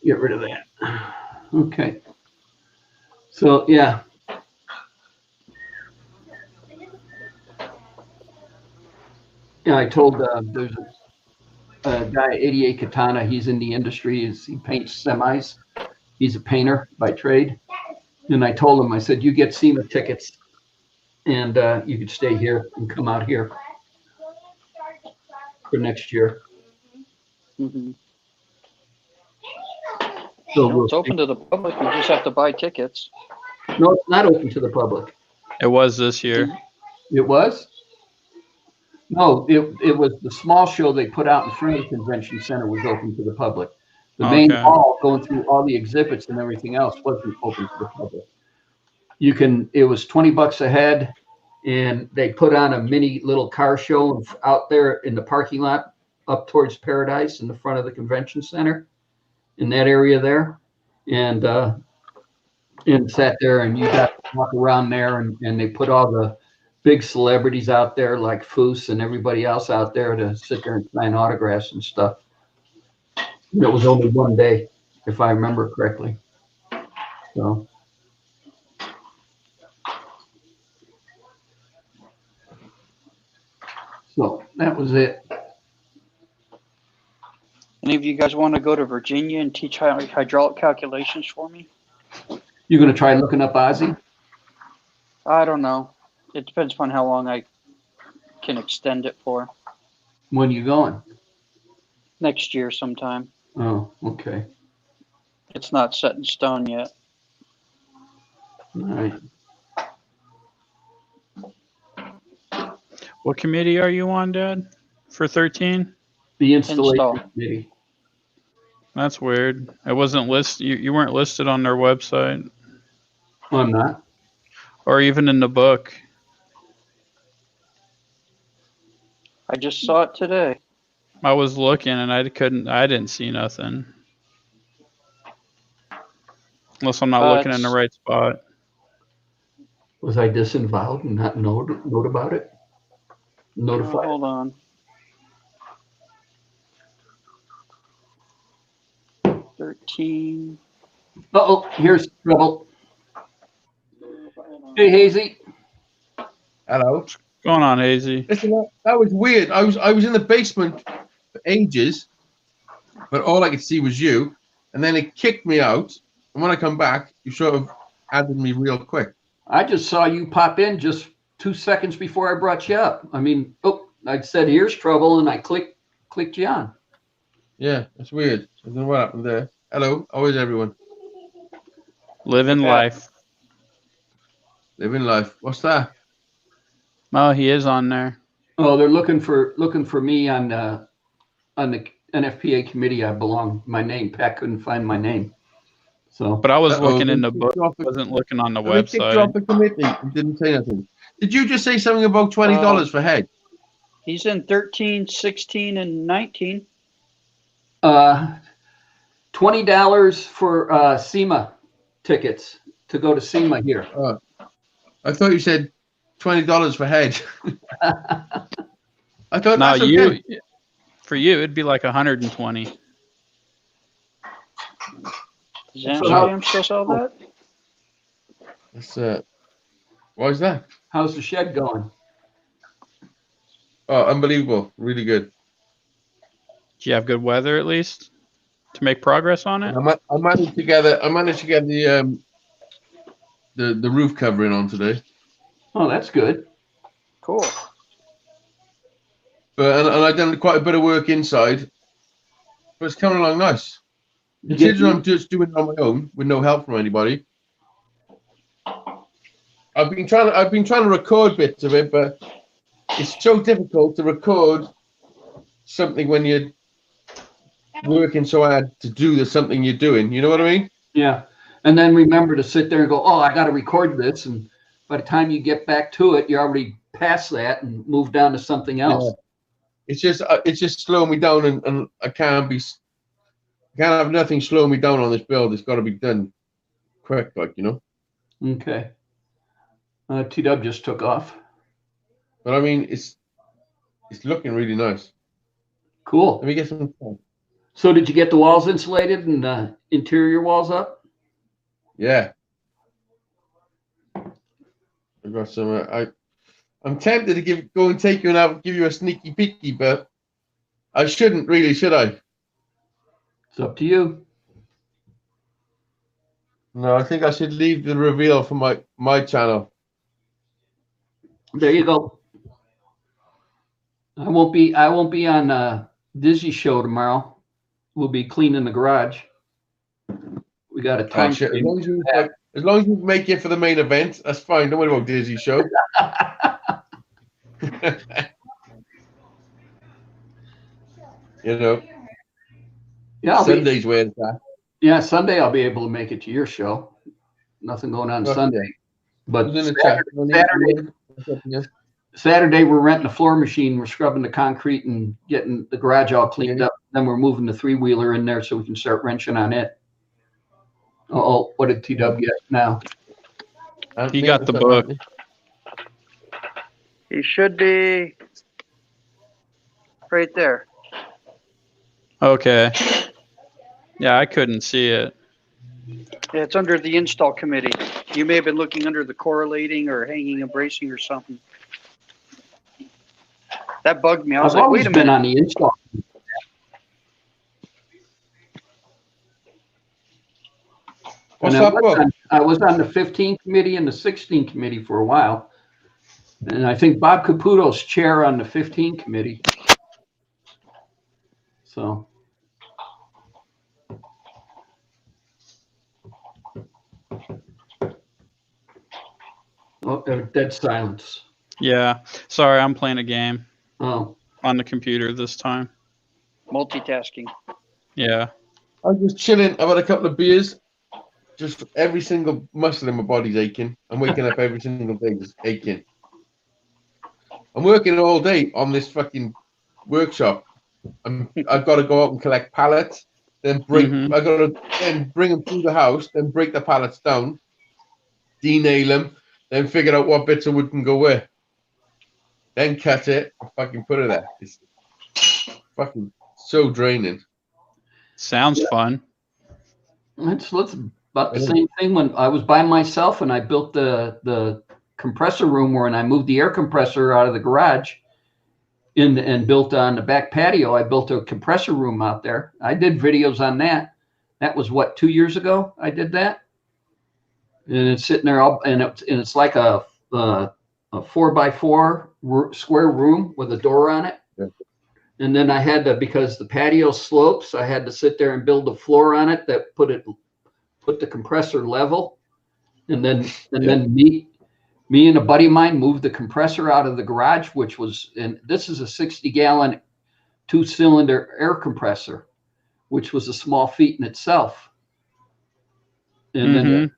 [SPEAKER 1] get rid of that. Okay. So, yeah. Yeah, I told there's a guy, 88 Katana. He's in the industry. He paints semis. He's a painter by trade. And I told him, I said, you get SEMA tickets and you could stay here and come out here for next year.
[SPEAKER 3] Mm-hmm.
[SPEAKER 1] So
[SPEAKER 3] No, it's open to the public. You just have to buy tickets.
[SPEAKER 1] No, it's not open to the public.
[SPEAKER 2] It was this year.
[SPEAKER 1] It was? No, it was the small show they put out in front of the convention center was open to the public. The main
[SPEAKER 2] Okay.
[SPEAKER 1] hall, going through all the exhibits and everything else, wasn't open to the public. It was $20 a head, and they put on a mini little car show out there in the parking lot up towards Paradise in the front of the convention center, in that area there, and sat there, and you got to walk around there, and they put all the big celebrities out there like Foose and everybody else out there to sit there and sign autographs and stuff. And it was only one day, if I remember correctly. So. So that was it.
[SPEAKER 3] Any of you guys want to go to Virginia and teach hydraulic calculations for me?
[SPEAKER 1] You're going to try looking up Ozzy?
[SPEAKER 3] I don't know. It depends upon how long I can extend it for.
[SPEAKER 1] When you going?
[SPEAKER 3] Next year sometime.
[SPEAKER 1] Oh, okay.
[SPEAKER 3] It's not set in stone yet.
[SPEAKER 1] All right.
[SPEAKER 2] What committee are you on, Dad? For 13?
[SPEAKER 1] The installation
[SPEAKER 3] Install.
[SPEAKER 1] committee.
[SPEAKER 2] That's weird. It wasn't listed. You weren't listed on their website
[SPEAKER 1] Oh, I'm not.
[SPEAKER 2] or even in the book.
[SPEAKER 3] I just saw it today.
[SPEAKER 2] I was looking and I didn't see nothing. Unless I'm not looking in the
[SPEAKER 3] It's-
[SPEAKER 2] right spot.
[SPEAKER 1] Was I disinvolved and not note about it?
[SPEAKER 3] Oh,
[SPEAKER 1] Notified?
[SPEAKER 3] hold on. 13.
[SPEAKER 1] Uh-oh, here's trouble. Hey, Hazy.
[SPEAKER 5] Hello.
[SPEAKER 2] What's going on, Hazy?
[SPEAKER 5] Listen, that was weird. I was in the basement for ages, but all I could see was you. And then it kicked me out. And when I come back, you sort of added me real quick.
[SPEAKER 1] I just saw you pop in just 2 seconds before I brought you up. I mean, I said, here's trouble, and I clicked you on.
[SPEAKER 5] Yeah, that's weird. I don't know what happened there. Hello. How is everyone?
[SPEAKER 2] Living
[SPEAKER 3] Okay.
[SPEAKER 2] life.
[SPEAKER 5] Living life. What's that?
[SPEAKER 2] Oh, he is on there.
[SPEAKER 1] Oh, they're looking for me on the NFPA committee. I belong. My name. Pat couldn't find my name. So
[SPEAKER 2] But I was
[SPEAKER 5] Uh-oh,
[SPEAKER 2] looking in the
[SPEAKER 5] they
[SPEAKER 2] book.
[SPEAKER 5] kicked you off
[SPEAKER 2] I
[SPEAKER 5] the-
[SPEAKER 2] wasn't looking on the
[SPEAKER 5] they kicked you off
[SPEAKER 2] website.
[SPEAKER 5] the committee and didn't say nothing. Did you just say something about $20 for head?
[SPEAKER 3] He's in 13, 16, and 19.
[SPEAKER 1] $20 for SEMA tickets to go to SEMA here.
[SPEAKER 5] I thought you said $20 for head. I thought
[SPEAKER 2] No,
[SPEAKER 5] that's okay.
[SPEAKER 2] for you, it'd be like 120.
[SPEAKER 3] Does
[SPEAKER 1] So
[SPEAKER 3] Amsterdam still sell that?
[SPEAKER 5] That's why is that?
[SPEAKER 1] How's the shed going?
[SPEAKER 5] Oh, unbelievable! Really good.
[SPEAKER 2] Do you have good weather at least to make progress on it?
[SPEAKER 5] I managed to get the roof covering on today.
[SPEAKER 1] Oh, that's good.
[SPEAKER 3] Cool.
[SPEAKER 5] But and I've done quite a bit of work inside. But it's coming along nice.
[SPEAKER 1] You get-
[SPEAKER 5] Considering I'm just doing it on my own with no help from anybody. I've been trying to record bits of it, but it's so difficult to record something when you're working so hard to do something you're doing. You know what I mean?
[SPEAKER 1] Yeah. And then remember to sit there and go, oh, I got to record this. And by the time you get back to it, you're already past that and moved down to something else.
[SPEAKER 5] Yeah. It's just slowing me down, and I can't have nothing slowing me down on this build. It's got to be done quick, like, you know.
[SPEAKER 1] Okay. TW just took off.
[SPEAKER 5] But I mean, it's looking really nice.
[SPEAKER 1] Cool.
[SPEAKER 5] Let me get some.
[SPEAKER 1] So did you get the walls insulated and the interior walls up?
[SPEAKER 5] Yeah. I got some. I'm tempted to go and take you and give you a sneaky peeky, but I shouldn't really, should I?
[SPEAKER 1] It's up to you.
[SPEAKER 5] No, I think I should leave the reveal for my channel.
[SPEAKER 1] There you go. I won't be on Dizzy's show tomorrow. We'll be cleaning the garage. We got a time.
[SPEAKER 5] As long as you make it for the main event, that's fine. Don't worry about Dizzy's show. You know,
[SPEAKER 1] Yeah,
[SPEAKER 5] Sunday's where it's at.
[SPEAKER 1] yeah, Sunday I'll be able to make it to your show. Nothing going on Sunday. But
[SPEAKER 5] Who's in the chat?
[SPEAKER 1] Saturday we're renting a floor machine. We're scrubbing the concrete and getting the garage all cleaned up. Then we're moving the 3-wheeler in there so we can start wrenching on it. Oh, what did TW get now?
[SPEAKER 2] He got the book.
[SPEAKER 3] He should be right there.
[SPEAKER 2] Okay. Yeah, I couldn't see it.
[SPEAKER 3] Yeah, it's under the install committee. You may have been looking under the correlating or hanging and bracing or something. That bugged me. I was
[SPEAKER 1] I've
[SPEAKER 3] like,
[SPEAKER 1] always
[SPEAKER 3] wait a
[SPEAKER 1] been
[SPEAKER 3] minute.
[SPEAKER 1] on the install.
[SPEAKER 5] What's
[SPEAKER 1] And
[SPEAKER 5] that book?
[SPEAKER 1] I was on the 15 committee and the 16 committee for a while. And I think Bob Caputo's chair on the 15 committee. So. Oh, dead silence.
[SPEAKER 2] Yeah. Sorry, I'm playing a game
[SPEAKER 1] Oh,
[SPEAKER 2] on the computer this time.
[SPEAKER 3] Multitasking.
[SPEAKER 2] Yeah.
[SPEAKER 5] I'm just chilling. I've had a couple of beers. Just every single muscle in my body's aching. I'm waking up every single day just aching. I'm working all day on this fucking workshop. I've got to go out and collect pallets, then
[SPEAKER 2] Mhm.
[SPEAKER 5] I got to then bring them through the house, then break the pallets down, denail them, then figure out what bits of wood can go where. Then cut it and fucking put it there. It's fucking so draining.
[SPEAKER 2] Sounds fun.
[SPEAKER 1] that's about the same thing when I was by myself and I built the compressor room where, and I moved the air compressor out of the garage and built on the back patio. I built a compressor room out there. I did videos on that. That was what, 2 years ago I did that. And it's sitting there and it's like a 4x4 square room with a door on it.
[SPEAKER 5] Yeah.
[SPEAKER 1] And then I had to, because the patio slopes, I had to sit there and build a floor on it that put the compressor level. And then me and a buddy of mine moved the compressor out of the garage, which was, and this is a 60-gallon 2-cylinder air compressor, which was a small feat in itself. And then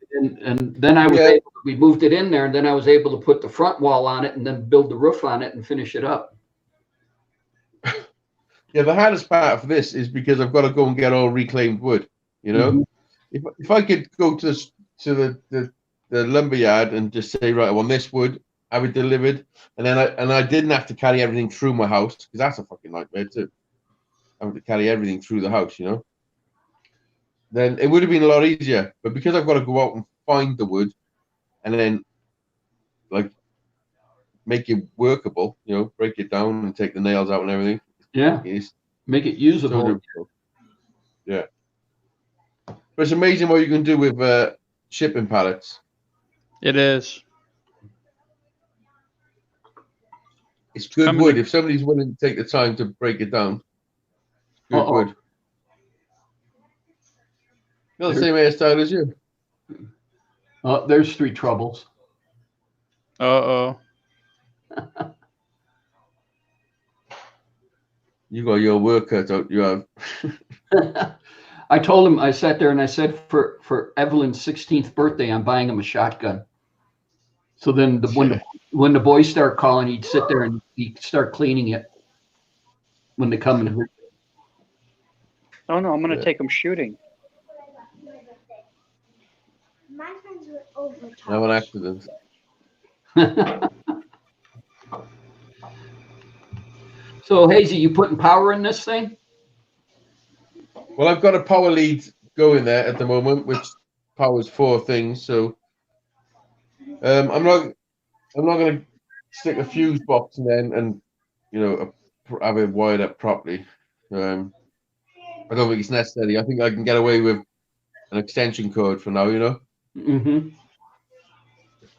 [SPEAKER 1] we moved it in there, and then I was able to put the front wall on it and then build the roof on it and finish it up.
[SPEAKER 5] Yeah, the hardest part of this is because I've got to go and get all reclaimed wood. You know, if I could go to to the lumber yard and just say, right, I want this wood, have it delivered, and then I didn't have to carry everything through my house, because that's a fucking nightmare too. Having to carry everything through the house, you know. Then it would have been a lot easier. But because I've got to go out and find the wood and then like make it workable, you know, break it down and take the nails out and everything.
[SPEAKER 1] Yeah.
[SPEAKER 5] It's
[SPEAKER 1] Make it usable.
[SPEAKER 5] so difficult. Yeah. But it's amazing what you can do with shipping pallets.
[SPEAKER 2] It is.
[SPEAKER 5] It's good
[SPEAKER 2] Coming
[SPEAKER 5] wood.
[SPEAKER 2] to-
[SPEAKER 5] If somebody's willing to take the time to break it down, good
[SPEAKER 1] Uh-oh.
[SPEAKER 5] wood. You're the same hairstyle as you.
[SPEAKER 1] Oh, there's three troubles.
[SPEAKER 2] Uh-oh.
[SPEAKER 5] You got your work cut out. You have.
[SPEAKER 1] I told him, I sat there and I said, for Evelyn's 16th birthday, I'm buying him a shotgun. So then when the boys start calling, he'd sit there and he'd start cleaning it when they come in.
[SPEAKER 3] Oh no, I'm gonna
[SPEAKER 5] Yeah.
[SPEAKER 3] take them shooting.
[SPEAKER 4] My friends were over.
[SPEAKER 5] Have an accident.
[SPEAKER 1] So Hazy, you putting power in this thing?
[SPEAKER 5] Well, I've got a power lead going there at the moment, which powers 4 things. So I'm not going to stick a fuse box in then and have it wired up properly. I don't think it's necessary. I think I can get away with an extension cord for now, you know,
[SPEAKER 1] Mm-hmm.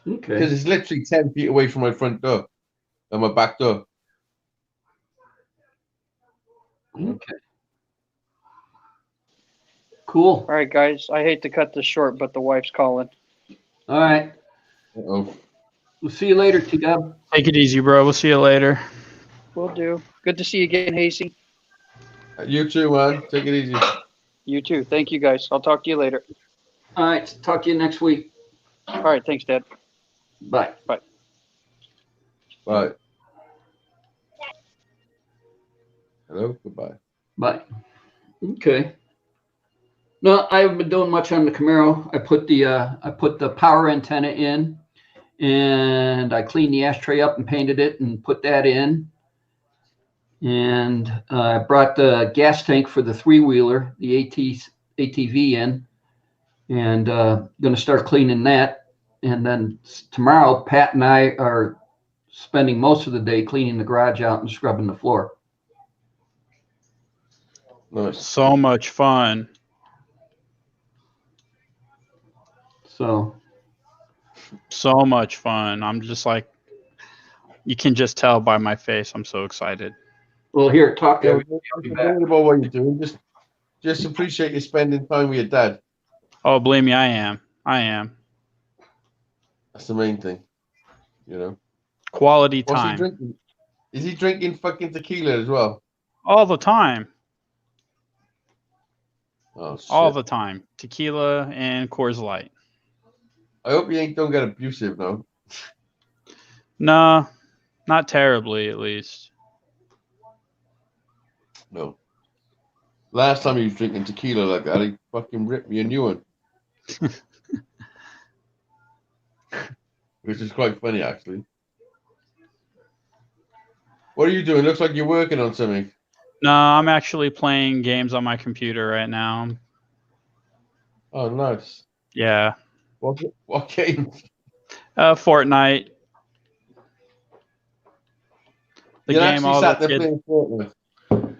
[SPEAKER 1] Okay.
[SPEAKER 5] because it's literally 10 feet away from my front door and my back door.
[SPEAKER 1] Okay. Cool.
[SPEAKER 3] All right, guys. I hate to cut this short, but the wife's calling.
[SPEAKER 1] All right.
[SPEAKER 5] Uh-oh.
[SPEAKER 1] We'll see you later, T-Dub.
[SPEAKER 2] Take it easy, bro. We'll see you later.
[SPEAKER 3] Will do. Good to see you again, Hasty.
[SPEAKER 5] You too, man. Take it easy.
[SPEAKER 3] You too. Thank you, guys. I'll talk to you later.
[SPEAKER 1] All right. Talk to you next week.
[SPEAKER 3] All right. Thanks, Dad.
[SPEAKER 1] Bye.
[SPEAKER 5] Bye. Hello. Goodbye.
[SPEAKER 1] Bye. Okay. No, I haven't been doing much on the Camaro. I put the power antenna in, and I cleaned the ashtray up and painted it and put that in. And I brought the gas tank for the 3-wheeler, the ATV in, and going to start cleaning that. And then tomorrow, Pat and I are spending most of the day cleaning the garage out and scrubbing the floor.
[SPEAKER 5] Nice.
[SPEAKER 2] So much fun.
[SPEAKER 1] So,
[SPEAKER 2] So much fun. I'm just like, you can just tell by my face. I'm so excited.
[SPEAKER 1] well, here, talk
[SPEAKER 5] Yeah,
[SPEAKER 1] to
[SPEAKER 5] don't worry about what you're doing. Just appreciate you spending time with your dad.
[SPEAKER 2] Oh, believe me, I am. I am.
[SPEAKER 5] That's the main thing. You know.
[SPEAKER 2] Quality
[SPEAKER 5] What's he
[SPEAKER 2] time.
[SPEAKER 5] drinking? Is he drinking fucking tequila as well?
[SPEAKER 2] All the time.
[SPEAKER 5] Oh shit.
[SPEAKER 2] All the time. Tequila and Coors Light.
[SPEAKER 5] I hope you don't get abusive now.
[SPEAKER 2] No, not terribly, at least.
[SPEAKER 5] No. Last time he was drinking tequila like that, he fucking ripped me a new one. Which is quite funny, actually. What are you doing? Looks like you're working on something.
[SPEAKER 2] No, I'm actually playing games on my computer right now.
[SPEAKER 5] Oh, nice.
[SPEAKER 2] Yeah.
[SPEAKER 5] What game?
[SPEAKER 2] Fortnite. The
[SPEAKER 5] You
[SPEAKER 2] game
[SPEAKER 5] actually
[SPEAKER 2] all
[SPEAKER 5] sat
[SPEAKER 2] the
[SPEAKER 5] there
[SPEAKER 2] kids,
[SPEAKER 5] playing Fortnite.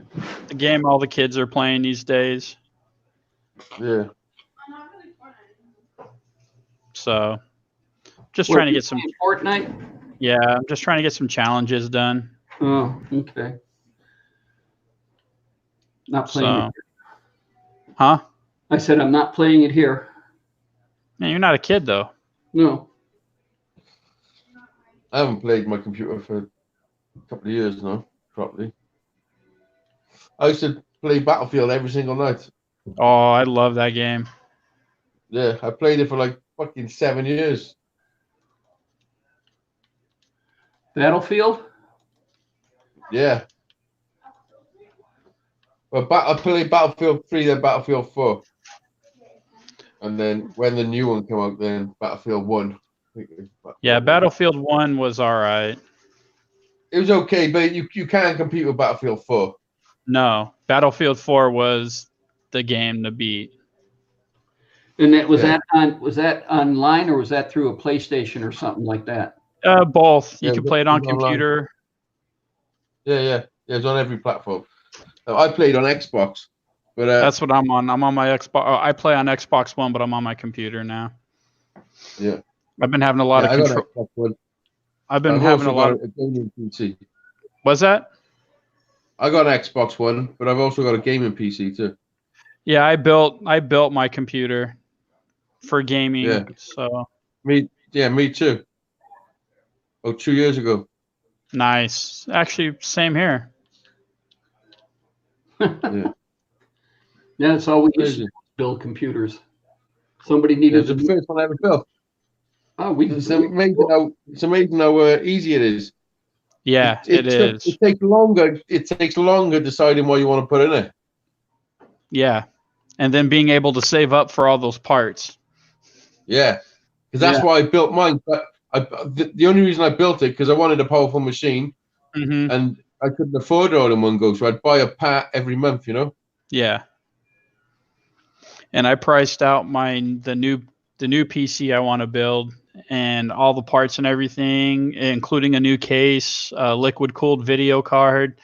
[SPEAKER 2] the game all the kids are playing these days.
[SPEAKER 5] Yeah.
[SPEAKER 2] So, just trying to get some.
[SPEAKER 1] Fortnite.
[SPEAKER 2] Yeah, I'm just trying to get some challenges done.
[SPEAKER 1] Oh, okay. Not playing
[SPEAKER 2] So,
[SPEAKER 1] it.
[SPEAKER 2] huh?
[SPEAKER 1] I said I'm not playing it here.
[SPEAKER 2] Man, you're not a kid though.
[SPEAKER 1] No.
[SPEAKER 5] I haven't played my computer for a couple of years now, properly. I used to play Battlefield every single night.
[SPEAKER 2] Oh, I love that game.
[SPEAKER 5] Yeah, I played it for like fucking 7 years.
[SPEAKER 1] Battlefield?
[SPEAKER 5] Yeah. Well, I played Battlefield 3, then Battlefield 4. And then when the new one came out, then Battlefield 1.
[SPEAKER 2] Yeah, Battlefield 1 was all right.
[SPEAKER 5] It was okay, but you can't compete with Battlefield 4.
[SPEAKER 2] No, Battlefield 4 was the game to beat.
[SPEAKER 1] And that
[SPEAKER 5] Yeah.
[SPEAKER 1] was that online or was that through a PlayStation or something like that?
[SPEAKER 2] Both. You
[SPEAKER 5] Yeah,
[SPEAKER 2] could play it on
[SPEAKER 5] it was online.
[SPEAKER 2] computer.
[SPEAKER 5] Yeah, it's on every platform. I played on Xbox, but
[SPEAKER 2] That's what I'm on. I'm on my Xbox. I play on Xbox One, but I'm on my computer now.
[SPEAKER 5] yeah,
[SPEAKER 2] I've been having a lot
[SPEAKER 5] I
[SPEAKER 2] of
[SPEAKER 5] got
[SPEAKER 2] control.
[SPEAKER 5] Xbox One.
[SPEAKER 2] I've been
[SPEAKER 5] I've
[SPEAKER 2] having
[SPEAKER 5] also
[SPEAKER 2] a lot.
[SPEAKER 5] got a gaming PC.
[SPEAKER 2] Was that?
[SPEAKER 5] I got an Xbox One, but I've also got a gaming PC too.
[SPEAKER 2] Yeah, I built my computer for gaming.
[SPEAKER 5] Yeah.
[SPEAKER 2] So
[SPEAKER 5] Me too. Oh, 2 years ago.
[SPEAKER 2] nice. Actually, same here.
[SPEAKER 5] Yeah,
[SPEAKER 1] That's all we used to
[SPEAKER 5] crazy.
[SPEAKER 1] build computers. Somebody
[SPEAKER 5] Yeah,
[SPEAKER 1] needed
[SPEAKER 5] it's the first one I ever built.
[SPEAKER 1] Oh, we
[SPEAKER 5] It's amazing how easy it is.
[SPEAKER 2] Yeah, it is.
[SPEAKER 5] It takes longer. It takes longer deciding what you want to put in it.
[SPEAKER 2] Yeah, and then being able to save up for all those parts.
[SPEAKER 5] Yeah, because that's why I built mine. But the only reason I built it because I wanted a powerful machine,
[SPEAKER 2] Mm-hmm.
[SPEAKER 5] and I couldn't afford it all in one go, so I'd buy a part every month. You know.
[SPEAKER 2] Yeah. And I priced out the new PC I want to build and all the parts and everything, including a new case, liquid cooled video card.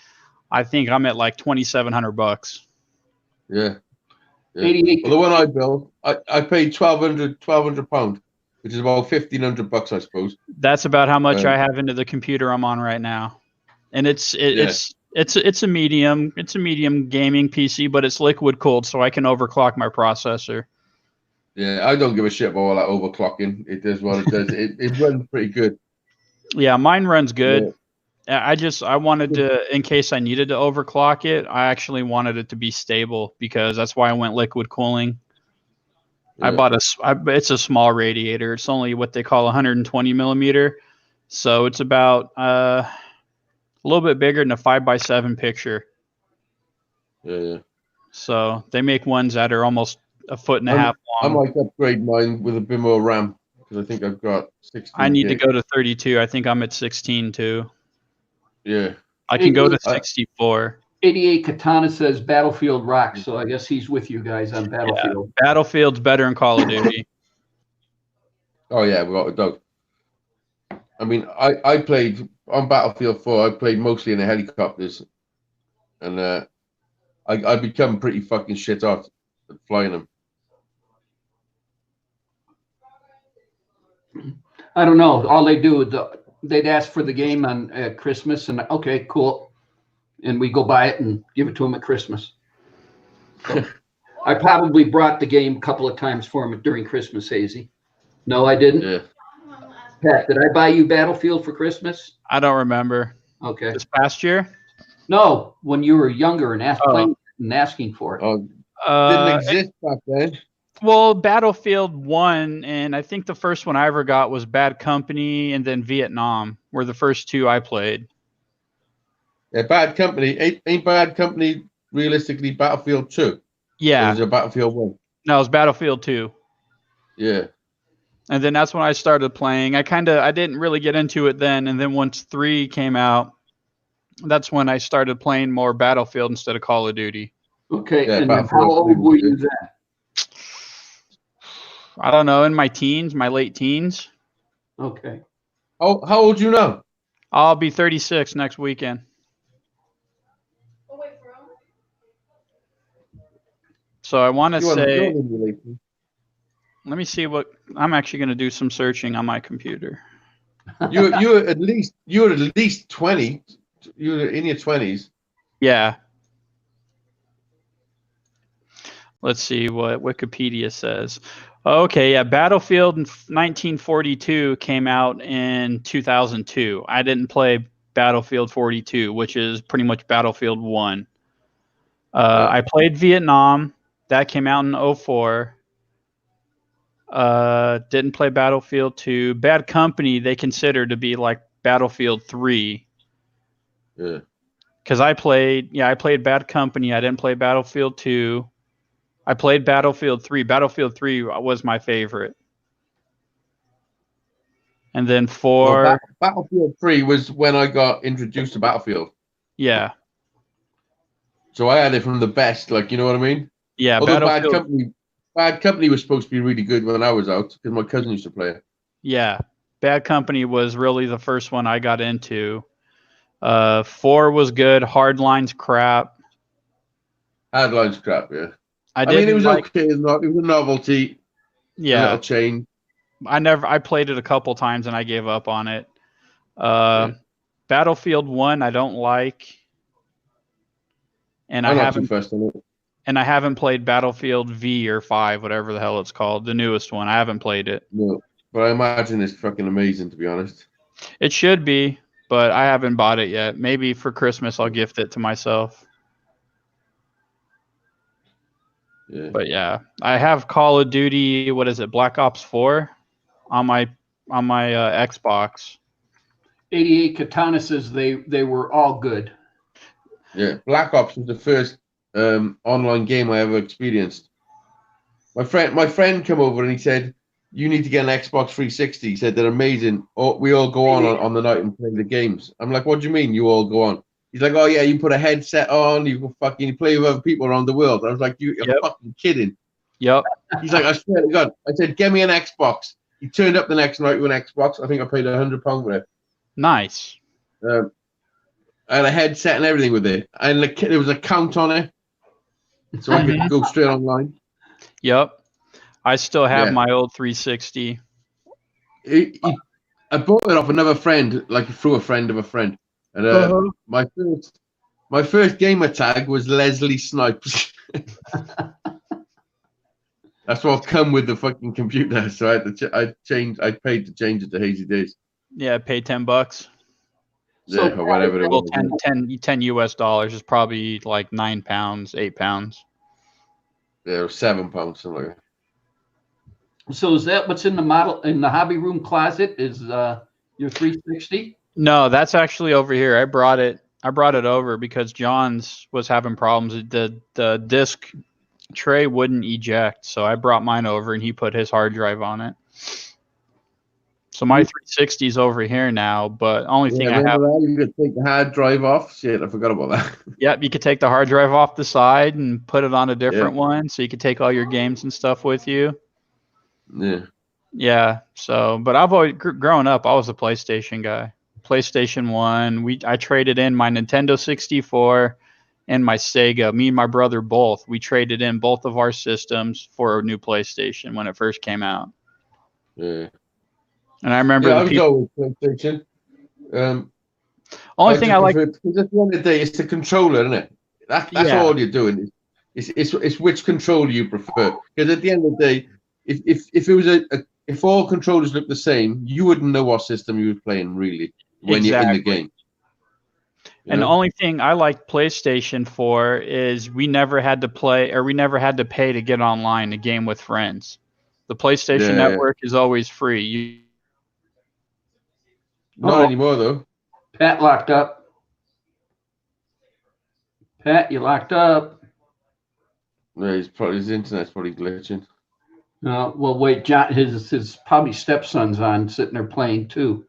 [SPEAKER 2] I think I'm at like $2,700.
[SPEAKER 5] Yeah.
[SPEAKER 1] 88.
[SPEAKER 5] Well, the one I built, I paid £1,200, which is about $1,500, I suppose.
[SPEAKER 2] That's about how much I have into the computer I'm on right now, and it's a medium gaming PC, but it's liquid cooled, so I can overclock my processor.
[SPEAKER 5] Yeah, I don't give a shit about all that overclocking. It does what it does. It runs pretty good.
[SPEAKER 2] Yeah, mine runs good. Yeah. I wanted to, in case I needed to overclock it, I actually wanted it to be stable because that's why I went liquid cooling.
[SPEAKER 5] Yeah.
[SPEAKER 2] I bought it's a small radiator. It's only what they call 120 millimeter. So it's about a little bit bigger than a 5x7 picture.
[SPEAKER 5] Yeah.
[SPEAKER 2] So they make ones that are almost a foot and a half
[SPEAKER 5] I
[SPEAKER 2] long.
[SPEAKER 5] might upgrade mine with a bit more RAM because I think I've got 16.
[SPEAKER 2] I need to go to 32. I think I'm at 16 too.
[SPEAKER 5] Yeah.
[SPEAKER 2] I can go to 64.
[SPEAKER 1] 88 Katana says Battlefield rocks, so I guess he's with you guys on Battlefield.
[SPEAKER 2] Yeah, Battlefield's better than Call of Duty.
[SPEAKER 5] Oh yeah, we got a dog. I mean, I played on Battlefield 4. I played mostly in the helicopters, and I become pretty fucking shit hot at flying them.
[SPEAKER 1] I don't know. All they do is they'd ask for the game on Christmas, and okay, cool, and we go buy it and give it to them at Christmas. So I probably brought the game a couple of times for them during Christmas, Hazy. No, I didn't.
[SPEAKER 5] Yeah.
[SPEAKER 1] Pat, did I buy you Battlefield for Christmas?
[SPEAKER 2] I don't remember.
[SPEAKER 1] Okay.
[SPEAKER 2] This past year?
[SPEAKER 1] No, when you were younger and asking for it.
[SPEAKER 5] Oh, didn't exist back then.
[SPEAKER 2] Well, Battlefield 1, and I think the first one I ever got was Bad Company, and then Vietnam were the first two I played.
[SPEAKER 5] Yeah, Bad Company. Ain't Bad Company realistically Battlefield 2?
[SPEAKER 2] Yeah.
[SPEAKER 5] Or was it Battlefield 1?
[SPEAKER 2] No, it was Battlefield 2.
[SPEAKER 5] Yeah.
[SPEAKER 2] And then that's when I started playing. I didn't really get into it then, and then once 3 came out, that's when I started playing more Battlefield instead of Call of Duty.
[SPEAKER 1] Okay,
[SPEAKER 5] Yeah,
[SPEAKER 1] and how old were you then?
[SPEAKER 2] I don't know, in my teens, my late teens.
[SPEAKER 1] Okay.
[SPEAKER 5] How old you now?
[SPEAKER 2] I'll be 36 next weekend. So I want to say, let me see what I'm actually going to do some searching on my computer.
[SPEAKER 5] You're at least 20. You're in your 20s.
[SPEAKER 2] Yeah. Let's see what Wikipedia says. Okay, yeah, Battlefield 1942 came out in 2002. I didn't play Battlefield 42, which is pretty much Battlefield 1. I played Vietnam. That came out in 2004. Didn't play Battlefield 2. Bad Company, they consider to be like Battlefield 3.
[SPEAKER 5] Yeah.
[SPEAKER 2] Because I played Bad Company. I didn't play Battlefield 2. I played Battlefield 3. Battlefield 3 was my favorite. And then 4,
[SPEAKER 5] Well, Battlefield 3 was when I got introduced to Battlefield.
[SPEAKER 2] yeah.
[SPEAKER 5] So I had it from the best, like, you know what I mean?
[SPEAKER 2] Yeah,
[SPEAKER 5] Although
[SPEAKER 2] Battlefield.
[SPEAKER 5] Bad Company was supposed to be really good when I was out because my cousin used to play it.
[SPEAKER 2] Yeah. Bad Company was really the first one I got into. 4 was good. Hardline's crap.
[SPEAKER 5] Hardline's crap, yeah.
[SPEAKER 2] I
[SPEAKER 5] mean, it was
[SPEAKER 2] like,
[SPEAKER 5] okay. It was a novelty, a
[SPEAKER 2] yeah.
[SPEAKER 5] little change.
[SPEAKER 2] I played it a couple times and I gave up on it. Battlefield 1 I don't like. And
[SPEAKER 5] I'm not too fussed on it.
[SPEAKER 2] And I haven't played Battlefield V or 5, whatever the hell it's called, the newest one. I haven't played it.
[SPEAKER 5] No, but I imagine it's fucking amazing, to be honest.
[SPEAKER 2] It should be, but I haven't bought it yet. Maybe for Christmas I'll gift it to myself.
[SPEAKER 5] Yeah.
[SPEAKER 2] But yeah, I have Call of Duty. What is it? Black Ops 4 on my Xbox.
[SPEAKER 1] 88 Katana says they were all good.
[SPEAKER 5] Yeah, Black Ops was the first online game I ever experienced. My friend came over and he said, "You need to get an Xbox 360." He said they're amazing. We all go on the night and play the games. I'm like, "What do you mean you all go on?" He's like, "Oh yeah, you put a headset on, you can fucking play with other people around the world." I was like, "You're fucking kidding."
[SPEAKER 2] Yep.
[SPEAKER 5] He's like, "I swear to God." I said, "Get me an Xbox." He turned up the next night with an Xbox. I think I paid £100 with it.
[SPEAKER 2] Nice.
[SPEAKER 5] I had a headset and everything with it, and there was a count on it, so I could go straight online.
[SPEAKER 2] Yep. I still have my old 360.
[SPEAKER 5] I bought it off another friend, like through a friend of a friend. And my first gamer tag was Leslie Snipes. That's what come with the fucking computer. So I paid to change it to Hazy Days.
[SPEAKER 2] Yeah, pay $10.
[SPEAKER 5] Yeah, or whatever it was.
[SPEAKER 2] 10 US dollars is probably like £9, £8.
[SPEAKER 5] Yeah, or £7, something like that.
[SPEAKER 1] So is that what's in the hobby room closet? Is your 360?
[SPEAKER 2] No, that's actually over here. I brought it over because John's was having problems. The disc tray wouldn't eject, so I brought mine over and he put his hard drive on it. So my 360 is over here now, but only thing I have.
[SPEAKER 5] You could take the hard drive off. Shit, I forgot about that.
[SPEAKER 2] Yep, you could take the hard drive off the side and put it on a different one, so you could take all your games and stuff with you.
[SPEAKER 5] Yeah.
[SPEAKER 2] Yeah. So, but I've always growing up, I was a PlayStation guy. PlayStation 1. I traded in my Nintendo 64 and my Sega. Me and my brother both. We traded in both of our systems for a new PlayStation when it first came out.
[SPEAKER 5] Yeah.
[SPEAKER 2] And I remember
[SPEAKER 5] I would go with PlayStation.
[SPEAKER 2] Only thing I like,
[SPEAKER 5] because at the end of the day, it's the controller, isn't it? That's all you're doing. It's which controller you prefer. Because at the end of the day, if it was if all controllers looked the same, you wouldn't know what system you were playing really when you're in the game.
[SPEAKER 2] And the only thing I like PlayStation for is we never had to pay to get online to game with friends. The PlayStation Network is always free.
[SPEAKER 5] Not anymore though.
[SPEAKER 1] Pat locked up. Pat, you locked up.
[SPEAKER 5] No, his internet's probably glitching.
[SPEAKER 1] Well, wait, John, his probably stepson's on sitting there playing too.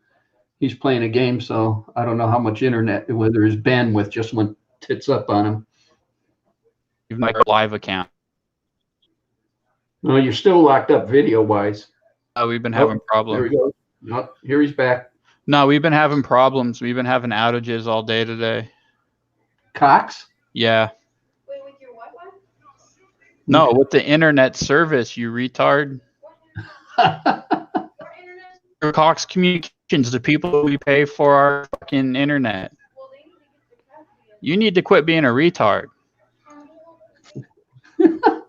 [SPEAKER 1] He's playing a game, so I don't know how much internet, whether his bandwidth just went tits up on him.
[SPEAKER 2] You've got a live account.
[SPEAKER 1] No, you're still locked up video-wise.
[SPEAKER 2] We've been having problems.
[SPEAKER 1] There we go. No, here he's back.
[SPEAKER 2] No, we've been having problems. We've been having outages all day today.
[SPEAKER 1] Cox?
[SPEAKER 2] Yeah.
[SPEAKER 4] Wait, with your Wi-Fi?
[SPEAKER 2] No, with the internet service, you retard.
[SPEAKER 4] Your internet?
[SPEAKER 2] Cox Communications, the people we pay for our fucking internet.
[SPEAKER 4] Well, they need to get the capacity up.
[SPEAKER 2] You need to quit being a retard.
[SPEAKER 4] I think that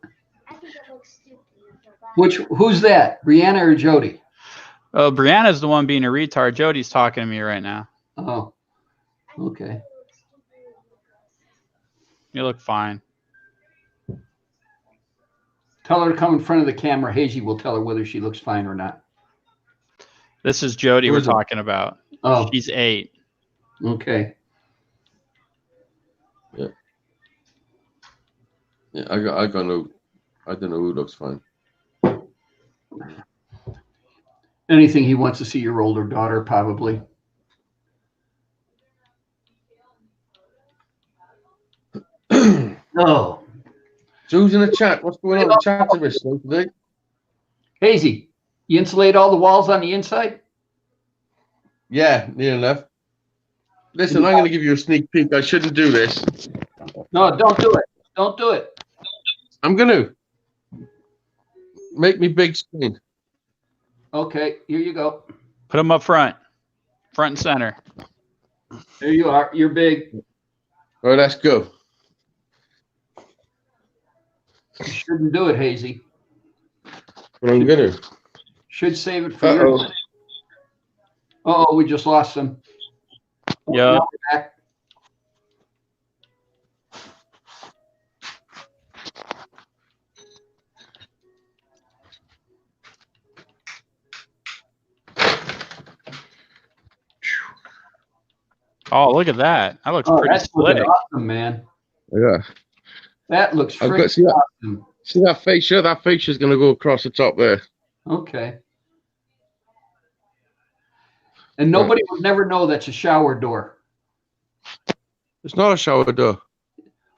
[SPEAKER 4] looks stupid.
[SPEAKER 1] Who's that? Brianna or Jody?
[SPEAKER 2] Oh, Brianna's the one being a retard. Jody's talking to me right now.
[SPEAKER 1] Oh, okay.
[SPEAKER 2] You look fine.
[SPEAKER 1] Tell her to come in front of the camera. Hazy will tell her whether she looks fine or not.
[SPEAKER 2] This is Jody we're talking about.
[SPEAKER 1] Oh,
[SPEAKER 2] She's 8.
[SPEAKER 1] okay.
[SPEAKER 5] Yeah, I got no I don't know who looks fine.
[SPEAKER 1] Anything he wants to see your older daughter, probably. Oh,
[SPEAKER 5] Who's in the chat? What's going on? The chat's a bit slow today.
[SPEAKER 1] Hazy, you insulate all the walls on the inside?
[SPEAKER 5] Yeah, near enough. Listen, I'm going to give you a sneak peek. I shouldn't do this.
[SPEAKER 1] No, don't do it. Don't do it.
[SPEAKER 5] I'm going to. Make me big screen.
[SPEAKER 1] Okay, here you go.
[SPEAKER 2] Put them up front and center.
[SPEAKER 1] There you are. You're big.
[SPEAKER 5] All right, let's go.
[SPEAKER 1] You shouldn't do it, Hazy.
[SPEAKER 5] But I'm going to.
[SPEAKER 1] Should save it for your. Uh-oh, we just lost some.
[SPEAKER 2] Yeah.
[SPEAKER 1] Now we're back.
[SPEAKER 2] Oh, look at that. That looks
[SPEAKER 1] Oh,
[SPEAKER 2] pretty
[SPEAKER 1] that's looking
[SPEAKER 2] slick.
[SPEAKER 1] awesome, man.
[SPEAKER 5] Yeah.
[SPEAKER 1] That looks
[SPEAKER 5] I've got-
[SPEAKER 1] freaking
[SPEAKER 5] see that?
[SPEAKER 1] awesome.
[SPEAKER 5] See that fascia? That fascia is going to go across the top there.
[SPEAKER 1] Okay. And nobody would never know that's a shower door.
[SPEAKER 5] It's not a shower door.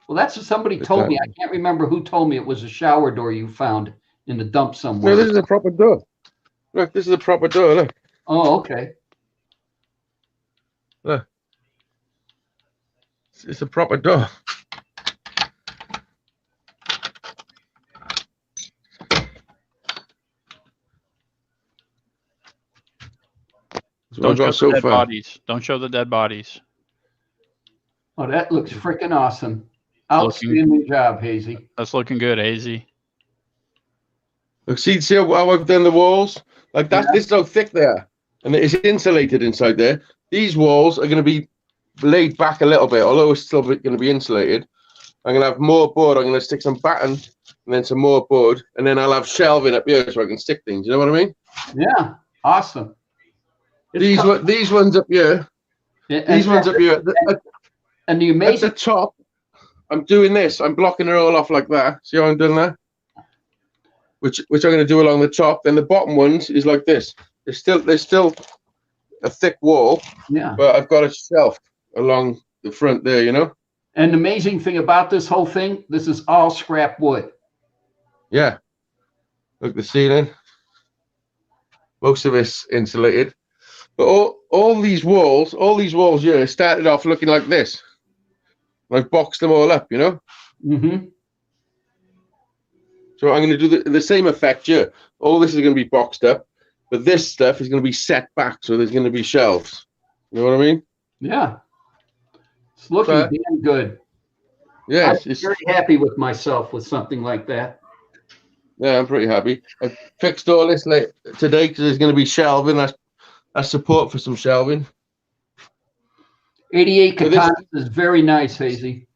[SPEAKER 1] Well, that's what somebody told me. I can't remember who told me it was a shower door you found in the dump somewhere.
[SPEAKER 5] No, this is a proper door. Look, this is a proper door. Look.
[SPEAKER 1] Oh, okay.
[SPEAKER 5] Look. It's a proper door.
[SPEAKER 2] Don't show the dead bodies. Don't show the dead bodies.
[SPEAKER 1] Oh, that looks freaking awesome. Outstanding job, Hazy.
[SPEAKER 2] That's looking good, Hazy.
[SPEAKER 5] Look, see how I've done the walls? Like that.
[SPEAKER 1] Yeah.
[SPEAKER 5] This is how thick they are, and it's insulated inside there. These walls are going to be laid back a little bit, although it's still going to be insulated. I'm going to have more board. I'm going to stick some batten and then some more board, and then I'll have shelving up here so I can stick things. You know what I mean?
[SPEAKER 1] Yeah, awesome.
[SPEAKER 5] These ones up here.
[SPEAKER 1] Yeah,
[SPEAKER 5] These ones up here.
[SPEAKER 1] And the
[SPEAKER 5] At the
[SPEAKER 1] amazing,
[SPEAKER 5] top, I'm doing this. I'm blocking it all off like that. See how I'm doing that? Which I'm going to do along the top. Then the bottom ones is like this. There's still a thick wall,
[SPEAKER 1] yeah.
[SPEAKER 5] but I've got a shelf along the front there. You know?
[SPEAKER 1] And the amazing thing about this whole thing, this is all scrap wood.
[SPEAKER 5] Yeah. Look, the ceiling. Most of it's insulated, but all these walls here started off looking like this. I've boxed them all up, you know.
[SPEAKER 1] Mm-hmm.
[SPEAKER 5] So I'm going to do the same effect here. All this is going to be boxed up, but this stuff is going to be set back, so there's going to be shelves. You know what I mean?
[SPEAKER 1] Yeah. It's looking damn good.
[SPEAKER 5] Yeah,
[SPEAKER 1] I'm very happy with myself with something like that.
[SPEAKER 5] Yeah, I'm pretty happy. I fixed all this today because there's going to be shelving. That's support for some shelving.
[SPEAKER 1] 88
[SPEAKER 5] So
[SPEAKER 1] Katana is very nice, Hazy.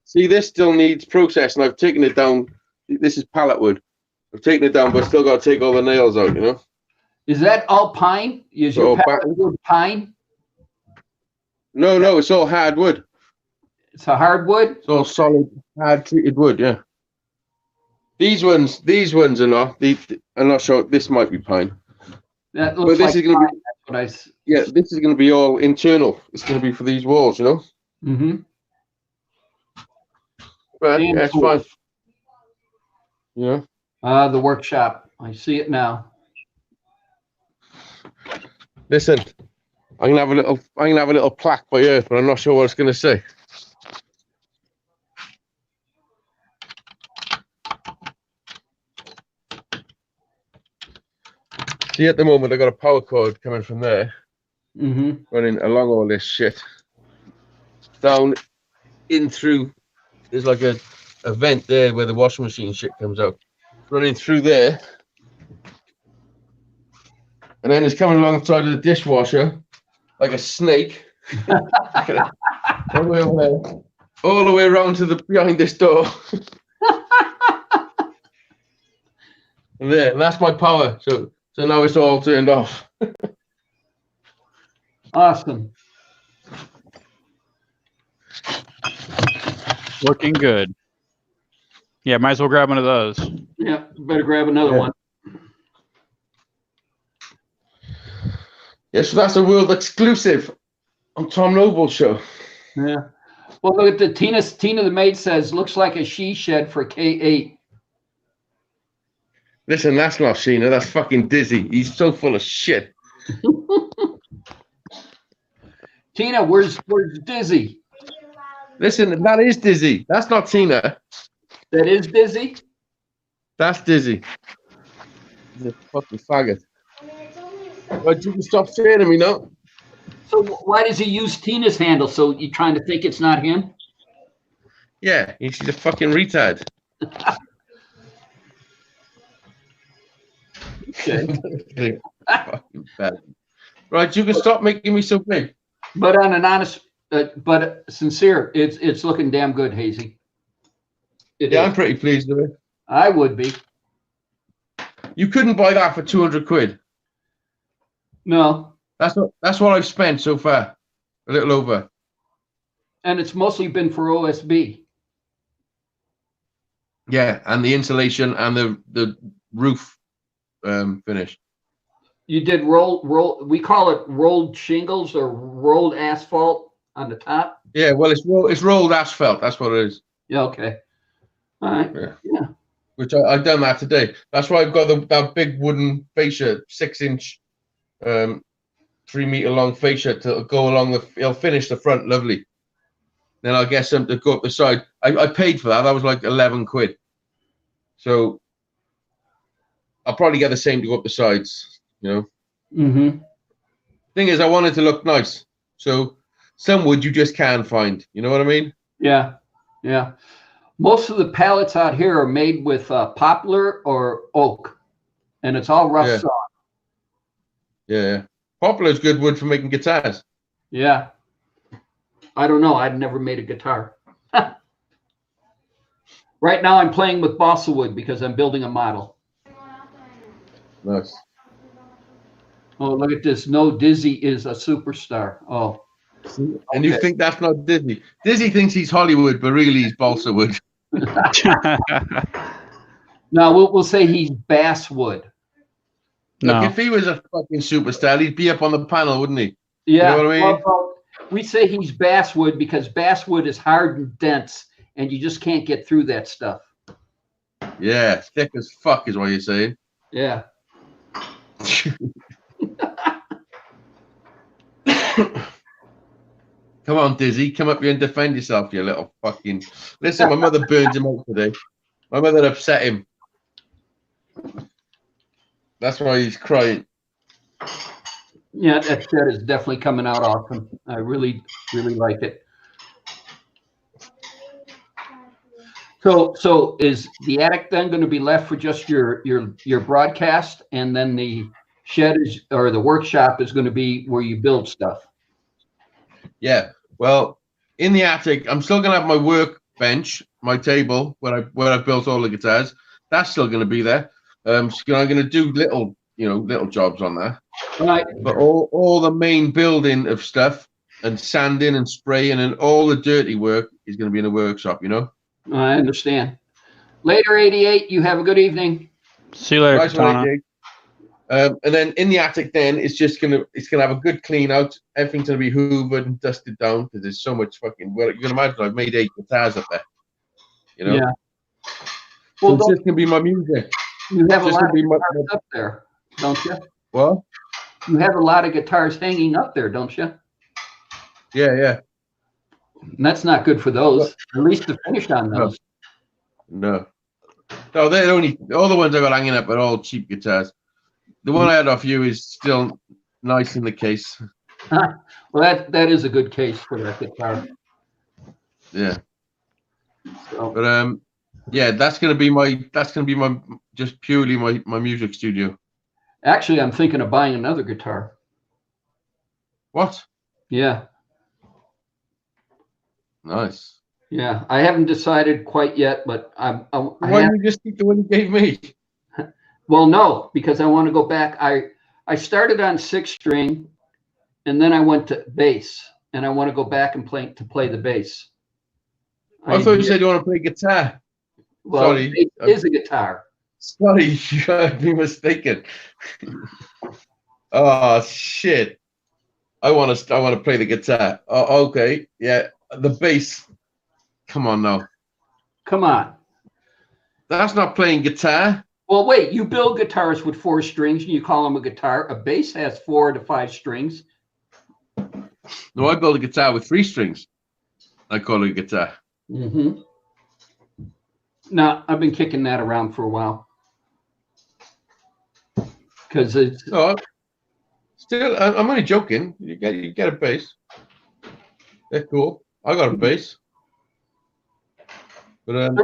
[SPEAKER 5] See, this still needs processing. I've taken it down. This is pallet wood. I've taken it down, but still got to take all the nails out, you know?
[SPEAKER 1] Is that all pine? Is your pallet wood pine?
[SPEAKER 5] No, it's all hardwood.
[SPEAKER 1] It's a hardwood?
[SPEAKER 5] It's all solid, hard treated wood, yeah. These ones are not. I'm not sure. This might be pine.
[SPEAKER 1] That looks
[SPEAKER 5] But this
[SPEAKER 1] like
[SPEAKER 5] is going to be.
[SPEAKER 1] pine. That's what
[SPEAKER 5] Yeah, this is going to be all internal. It's going to be for these walls, you know?
[SPEAKER 1] Mm-hmm.
[SPEAKER 5] But
[SPEAKER 1] Damn
[SPEAKER 5] yeah, it's
[SPEAKER 1] cool.
[SPEAKER 5] fine. You know?
[SPEAKER 1] The workshop. I see it now.
[SPEAKER 5] Listen, I'm gonna have a little plaque by here, but I'm not sure what it's gonna say. See, at the moment I got a power cord coming from there,
[SPEAKER 1] Mm-hmm.
[SPEAKER 5] running along all this shit, down in through. There's like a vent there where the washing machine shit comes out, running through there, and then it's coming alongside of the dishwasher like a snake. All the way around to the behind this door. And there, and that's my power. So now it's all turned off.
[SPEAKER 1] Awesome.
[SPEAKER 2] Looking good. Yeah, might as well grab one of those.
[SPEAKER 1] Yeah, better grab another
[SPEAKER 5] Yeah.
[SPEAKER 1] one.
[SPEAKER 5] Yeah, so that's a world exclusive on Tom Noble's show.
[SPEAKER 1] Yeah. Well, look at the Tina the maid says looks like a she shed for K8.
[SPEAKER 5] Listen, that's not Sheena. That's fucking Dizzy. He's so full of shit.
[SPEAKER 1] Tina, where's Dizzy?
[SPEAKER 5] Listen, that is Dizzy. That's not Tina.
[SPEAKER 1] That is Dizzy?
[SPEAKER 5] That's Dizzy. He's a fucking faggot. But you can stop saying to me now.
[SPEAKER 1] So why does he use Tina's handle? So you trying to think it's not him?
[SPEAKER 5] Yeah, he's a fucking retard.
[SPEAKER 1] Okay.
[SPEAKER 5] Fucking bad. Right, you can stop making me so big.
[SPEAKER 1] But on an honest, but sincere, it's looking damn good, Hazy. It
[SPEAKER 5] Yeah,
[SPEAKER 1] is.
[SPEAKER 5] I'm pretty pleased with it.
[SPEAKER 1] I would be.
[SPEAKER 5] You couldn't buy that for 200 quid.
[SPEAKER 1] No,
[SPEAKER 5] That's what I've spent so far. A little over.
[SPEAKER 1] and it's mostly been for OSB.
[SPEAKER 5] Yeah, and the insulation and the roof finish.
[SPEAKER 1] You did roll. We call it rolled shingles or rolled asphalt on the top.
[SPEAKER 5] Yeah, well, it's rolled asphalt. That's what it is.
[SPEAKER 1] Yeah. Okay. All right.
[SPEAKER 5] Yeah.
[SPEAKER 1] Yeah.
[SPEAKER 5] Which I've done that today. That's why I've got that big wooden fascia, 6-inch, 3-meter long fascia to go along it'll finish the front lovely. Then I'll get some to go up the side. I paid for that. That was like 11 quid. So I'll probably get the same to go up the sides, you know.
[SPEAKER 1] Mm-hmm.
[SPEAKER 5] Thing is, I want it to look nice. So some wood you just can't find. You know what I mean?
[SPEAKER 1] Yeah. Yeah. Most of the pallets out here are made with poplar or oak, and it's all rough
[SPEAKER 5] Yeah.
[SPEAKER 1] saw.
[SPEAKER 5] Yeah. Poplar's good wood for making guitars.
[SPEAKER 1] Yeah. I don't know. I've never made a guitar. Right now, I'm playing with balsa wood because I'm building a model.
[SPEAKER 5] Nice.
[SPEAKER 1] Oh, look at this. No, Dizzy is a superstar. Oh.
[SPEAKER 5] And you
[SPEAKER 1] Okay.
[SPEAKER 5] think that's not Disney? Disney thinks he's Hollywood, but really he's balsa wood.
[SPEAKER 1] Now, we'll say he's basswood.
[SPEAKER 5] Look,
[SPEAKER 2] No.
[SPEAKER 5] if he was a fucking superstar, he'd be up on the panel, wouldn't he?
[SPEAKER 1] Yeah.
[SPEAKER 5] You know what I mean?
[SPEAKER 1] Well, we say he's basswood because basswood is hard and dense, and you just can't get through that stuff.
[SPEAKER 5] Yeah, thick as fuck is what you're saying.
[SPEAKER 1] Yeah.
[SPEAKER 5] Come on, Dizzy, come up here and defend yourself, you little fucking. Listen, my mother burned him out today. My mother upset him. That's why he's crying.
[SPEAKER 1] Yeah, that shed is definitely coming out awesome. I really, really like it. So is the attic then going to be left for just your broadcast, and then the shed is, or the workshop is going to be where you build stuff?
[SPEAKER 5] Yeah. Well, in the attic, I'm still gonna have my workbench, my table where I've built all the guitars. That's still gonna be there. So I'm gonna do little jobs on that.
[SPEAKER 1] Right.
[SPEAKER 5] But all the main building of stuff and sanding and spraying and all the dirty work is gonna be in the workshop. You know.
[SPEAKER 1] I understand. Later, 88. You have a good evening.
[SPEAKER 2] See you later,
[SPEAKER 5] Nice one,
[SPEAKER 2] Katana.
[SPEAKER 5] Jake. And then in the attic, then it's gonna have a good clean out. Everything's gonna be hoovered and dusted down because there's so much fucking. Well, you can imagine I've made 8 guitars up there. You know.
[SPEAKER 1] Yeah.
[SPEAKER 5] So
[SPEAKER 1] Well,
[SPEAKER 5] it's just gonna be my music.
[SPEAKER 1] you have a
[SPEAKER 5] Just
[SPEAKER 1] lot
[SPEAKER 5] gonna
[SPEAKER 1] of
[SPEAKER 5] be my
[SPEAKER 1] guitars up there, don't you?
[SPEAKER 5] what?
[SPEAKER 1] You have a lot of guitars hanging up there, don't you?
[SPEAKER 5] Yeah.
[SPEAKER 1] And that's not good for those. At least the finish on those.
[SPEAKER 5] No, they're only all the ones I got hanging up are all cheap guitars. The one I had off you is still nice in the case.
[SPEAKER 1] Well, that is a good case for that guitar.
[SPEAKER 5] Yeah,
[SPEAKER 1] So,
[SPEAKER 5] but yeah, that's gonna be my just purely my music studio.
[SPEAKER 1] actually, I'm thinking of buying another guitar.
[SPEAKER 5] What?
[SPEAKER 1] Yeah,
[SPEAKER 5] Nice.
[SPEAKER 1] yeah. I haven't decided quite yet, but I
[SPEAKER 5] Why
[SPEAKER 1] have,
[SPEAKER 5] don't you just keep the one you gave me?
[SPEAKER 1] well, no, because I want to go back. I started on 6-string, and then I went to bass, and I want to go back and play the bass.
[SPEAKER 5] I thought you said you want to play guitar.
[SPEAKER 1] Well,
[SPEAKER 5] sorry.
[SPEAKER 1] it is a guitar.
[SPEAKER 5] Sorry, you might be mistaken. Oh shit! I want to play the guitar. Oh, okay, yeah, the bass. Come on now,
[SPEAKER 1] Come on.
[SPEAKER 5] that's not playing guitar.
[SPEAKER 1] Well, wait, you build guitars with 4 strings and you call them a guitar. A bass has 4 to 5 strings.
[SPEAKER 5] No, I build a guitar with 3 strings. I call it a guitar.
[SPEAKER 1] Mm-hmm. No, I've been kicking that around for a while. Because it's
[SPEAKER 5] No, still, I'm only joking. You get a bass. They're cool. I got a bass. But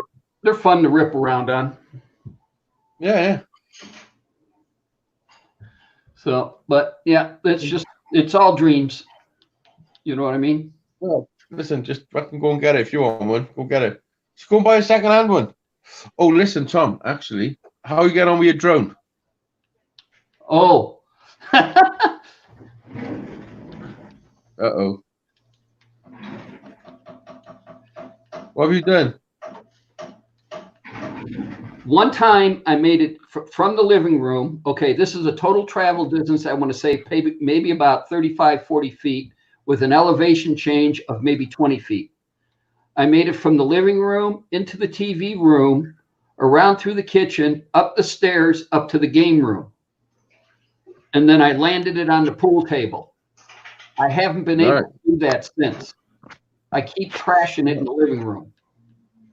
[SPEAKER 1] they're fun to rip around on.
[SPEAKER 5] yeah.
[SPEAKER 1] So, but yeah, it's all dreams. You know what I mean?
[SPEAKER 5] Well, listen, just fucking go and get it if you want one. Go get it. Just go and buy a second-hand one. Oh, listen, Tom. Actually, how you get on with your drone?
[SPEAKER 1] Oh.
[SPEAKER 5] Uh-oh. What have you done?
[SPEAKER 1] One time I made it from the living room. Okay, this is a total travel distance. I want to say maybe about 35, 40 feet with an elevation change of maybe 20 feet. I made it from the living room into the TV room, around through the kitchen, up the stairs, up to the game room. And then I landed it on the pool table. I haven't been able to do that since. I keep crashing it in the living room.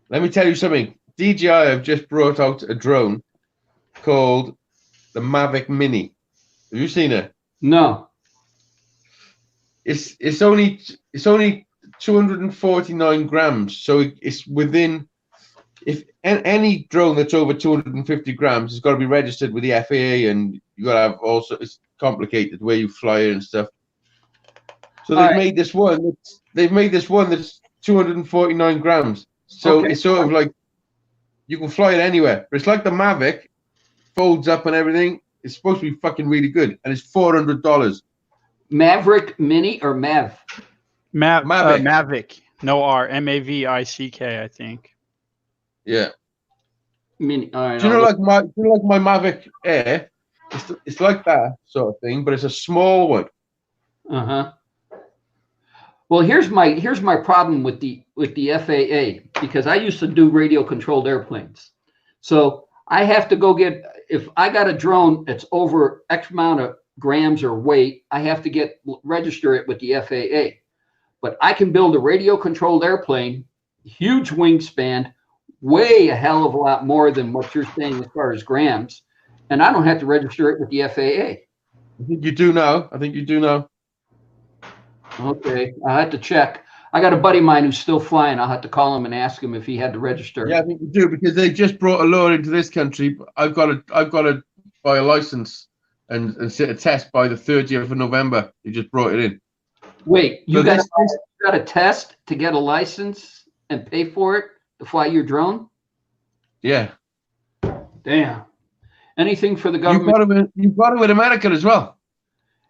[SPEAKER 5] Let me tell you something. DJI have just brought out a drone called the Mavic Mini. Have you seen it?
[SPEAKER 1] No.
[SPEAKER 5] It's only 249 grams, so it's within. If any drone that's over 250 grams has got to be registered with the FAA, and you got to have also, it's complicated where you fly it and stuff. So they've made this one. They've made this one that's 249 grams. So it's sort of like you can fly it anywhere. But it's like the Mavic, folds up and everything. It's supposed to be fucking really good, and it's $400.
[SPEAKER 1] Maverick Mini or Mav?
[SPEAKER 5] Mavic.
[SPEAKER 2] Mavic. No R. Mavick, I think.
[SPEAKER 5] Yeah.
[SPEAKER 1] Mini. All right.
[SPEAKER 5] Do you know like my Mavic Air? It's like that sort of thing, but it's a small one.
[SPEAKER 1] Uh-huh. Well, here's my problem with the FAA, because I used to do radio controlled airplanes. So I have to go if I got a drone that's over X amount of grams or weight, I have to register it with the FAA. But I can build a radio controlled airplane, huge wingspan, way a hell of a lot more than what you're saying as far as grams, and I don't have to register it with the FAA.
[SPEAKER 5] I think you do now.
[SPEAKER 1] Okay, I had to check. I got a buddy of mine who's still flying. I'll have to call him and ask him if he had to register.
[SPEAKER 5] Yeah, I think you do, because they just brought a law into this country. I've got to buy a license and sit a test by the 30th of November. They just brought it in.
[SPEAKER 1] Wait, you got a test to get a license and pay for it to fly your drone?
[SPEAKER 5] Yeah.
[SPEAKER 1] Damn. Anything for the government?
[SPEAKER 5] You've got it with America as well.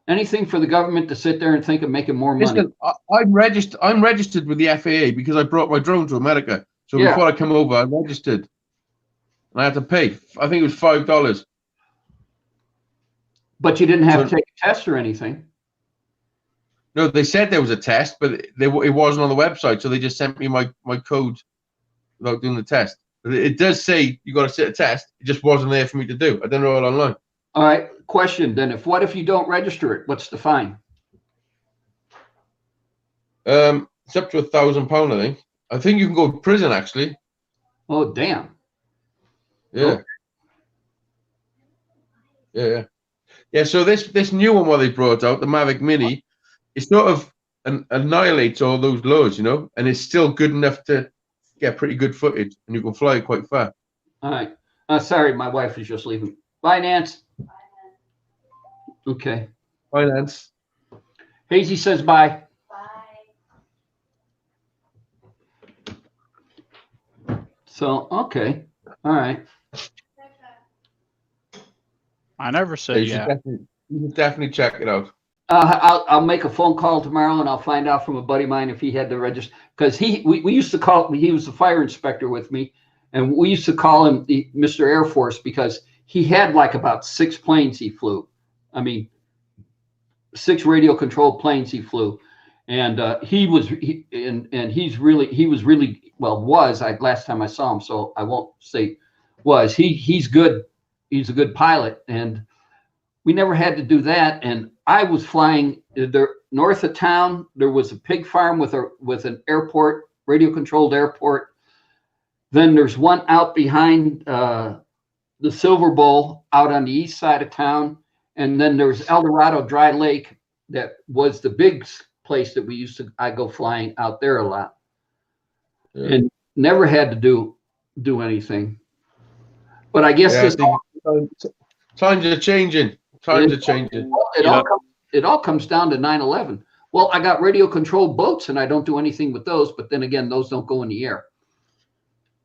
[SPEAKER 1] Anything for the government to sit there and think of making more money.
[SPEAKER 5] Listen, I'm registered with the FAA because I brought my drone to America. So before I come over, I registered. And I had to pay. I think it was $5.
[SPEAKER 1] But you didn't have to take a test or anything.
[SPEAKER 5] No, they said there was a test, but it wasn't on the website. So they just sent me my code without doing the test. But it does say you got to sit a test. It just wasn't there for me to do. I done it all online.
[SPEAKER 1] All right. Question then: what if you don't register it? What's the fine?
[SPEAKER 5] It's up to £1,000, I think. I think you can go to prison actually.
[SPEAKER 1] Oh damn.
[SPEAKER 5] Yeah. Okay. Yeah. So this new one, what they brought out, the Mavic Mini, it sort of annihilates all those laws, and it's still good enough to get pretty good footage, and you can fly it quite far.
[SPEAKER 1] All right. Sorry, my wife is just leaving. Bye, Nance. Okay.
[SPEAKER 5] Bye, Nance.
[SPEAKER 1] Hazy says bye.
[SPEAKER 4] Bye.
[SPEAKER 1] So, okay. All right.
[SPEAKER 2] I never said
[SPEAKER 5] You should definitely check it out.
[SPEAKER 1] I'll make a phone call tomorrow and I'll find out from a buddy of mine if he had to register, because we used to call, he was the fire inspector with me, And we used to call him Mr. Air Force because he had like about 6 planes he flew. I mean, 6 radio controlled planes he flew. And he was really last time I saw him, so I won't say was. He's good. He's a good pilot, and we never had to do that. And I was flying there north of town. There was a pig farm with an airport, radio controlled airport. Then there's one out behind the Silver Bowl out on the east side of town, and then there's El Dorado Dry Lake that was the big place that I go flying out there a lot, and never had to do anything. But I guess
[SPEAKER 5] times are changing.
[SPEAKER 1] It all comes down to 9/11. Well, I got radio controlled boats and I don't do anything with those, but then again, those don't go in the air.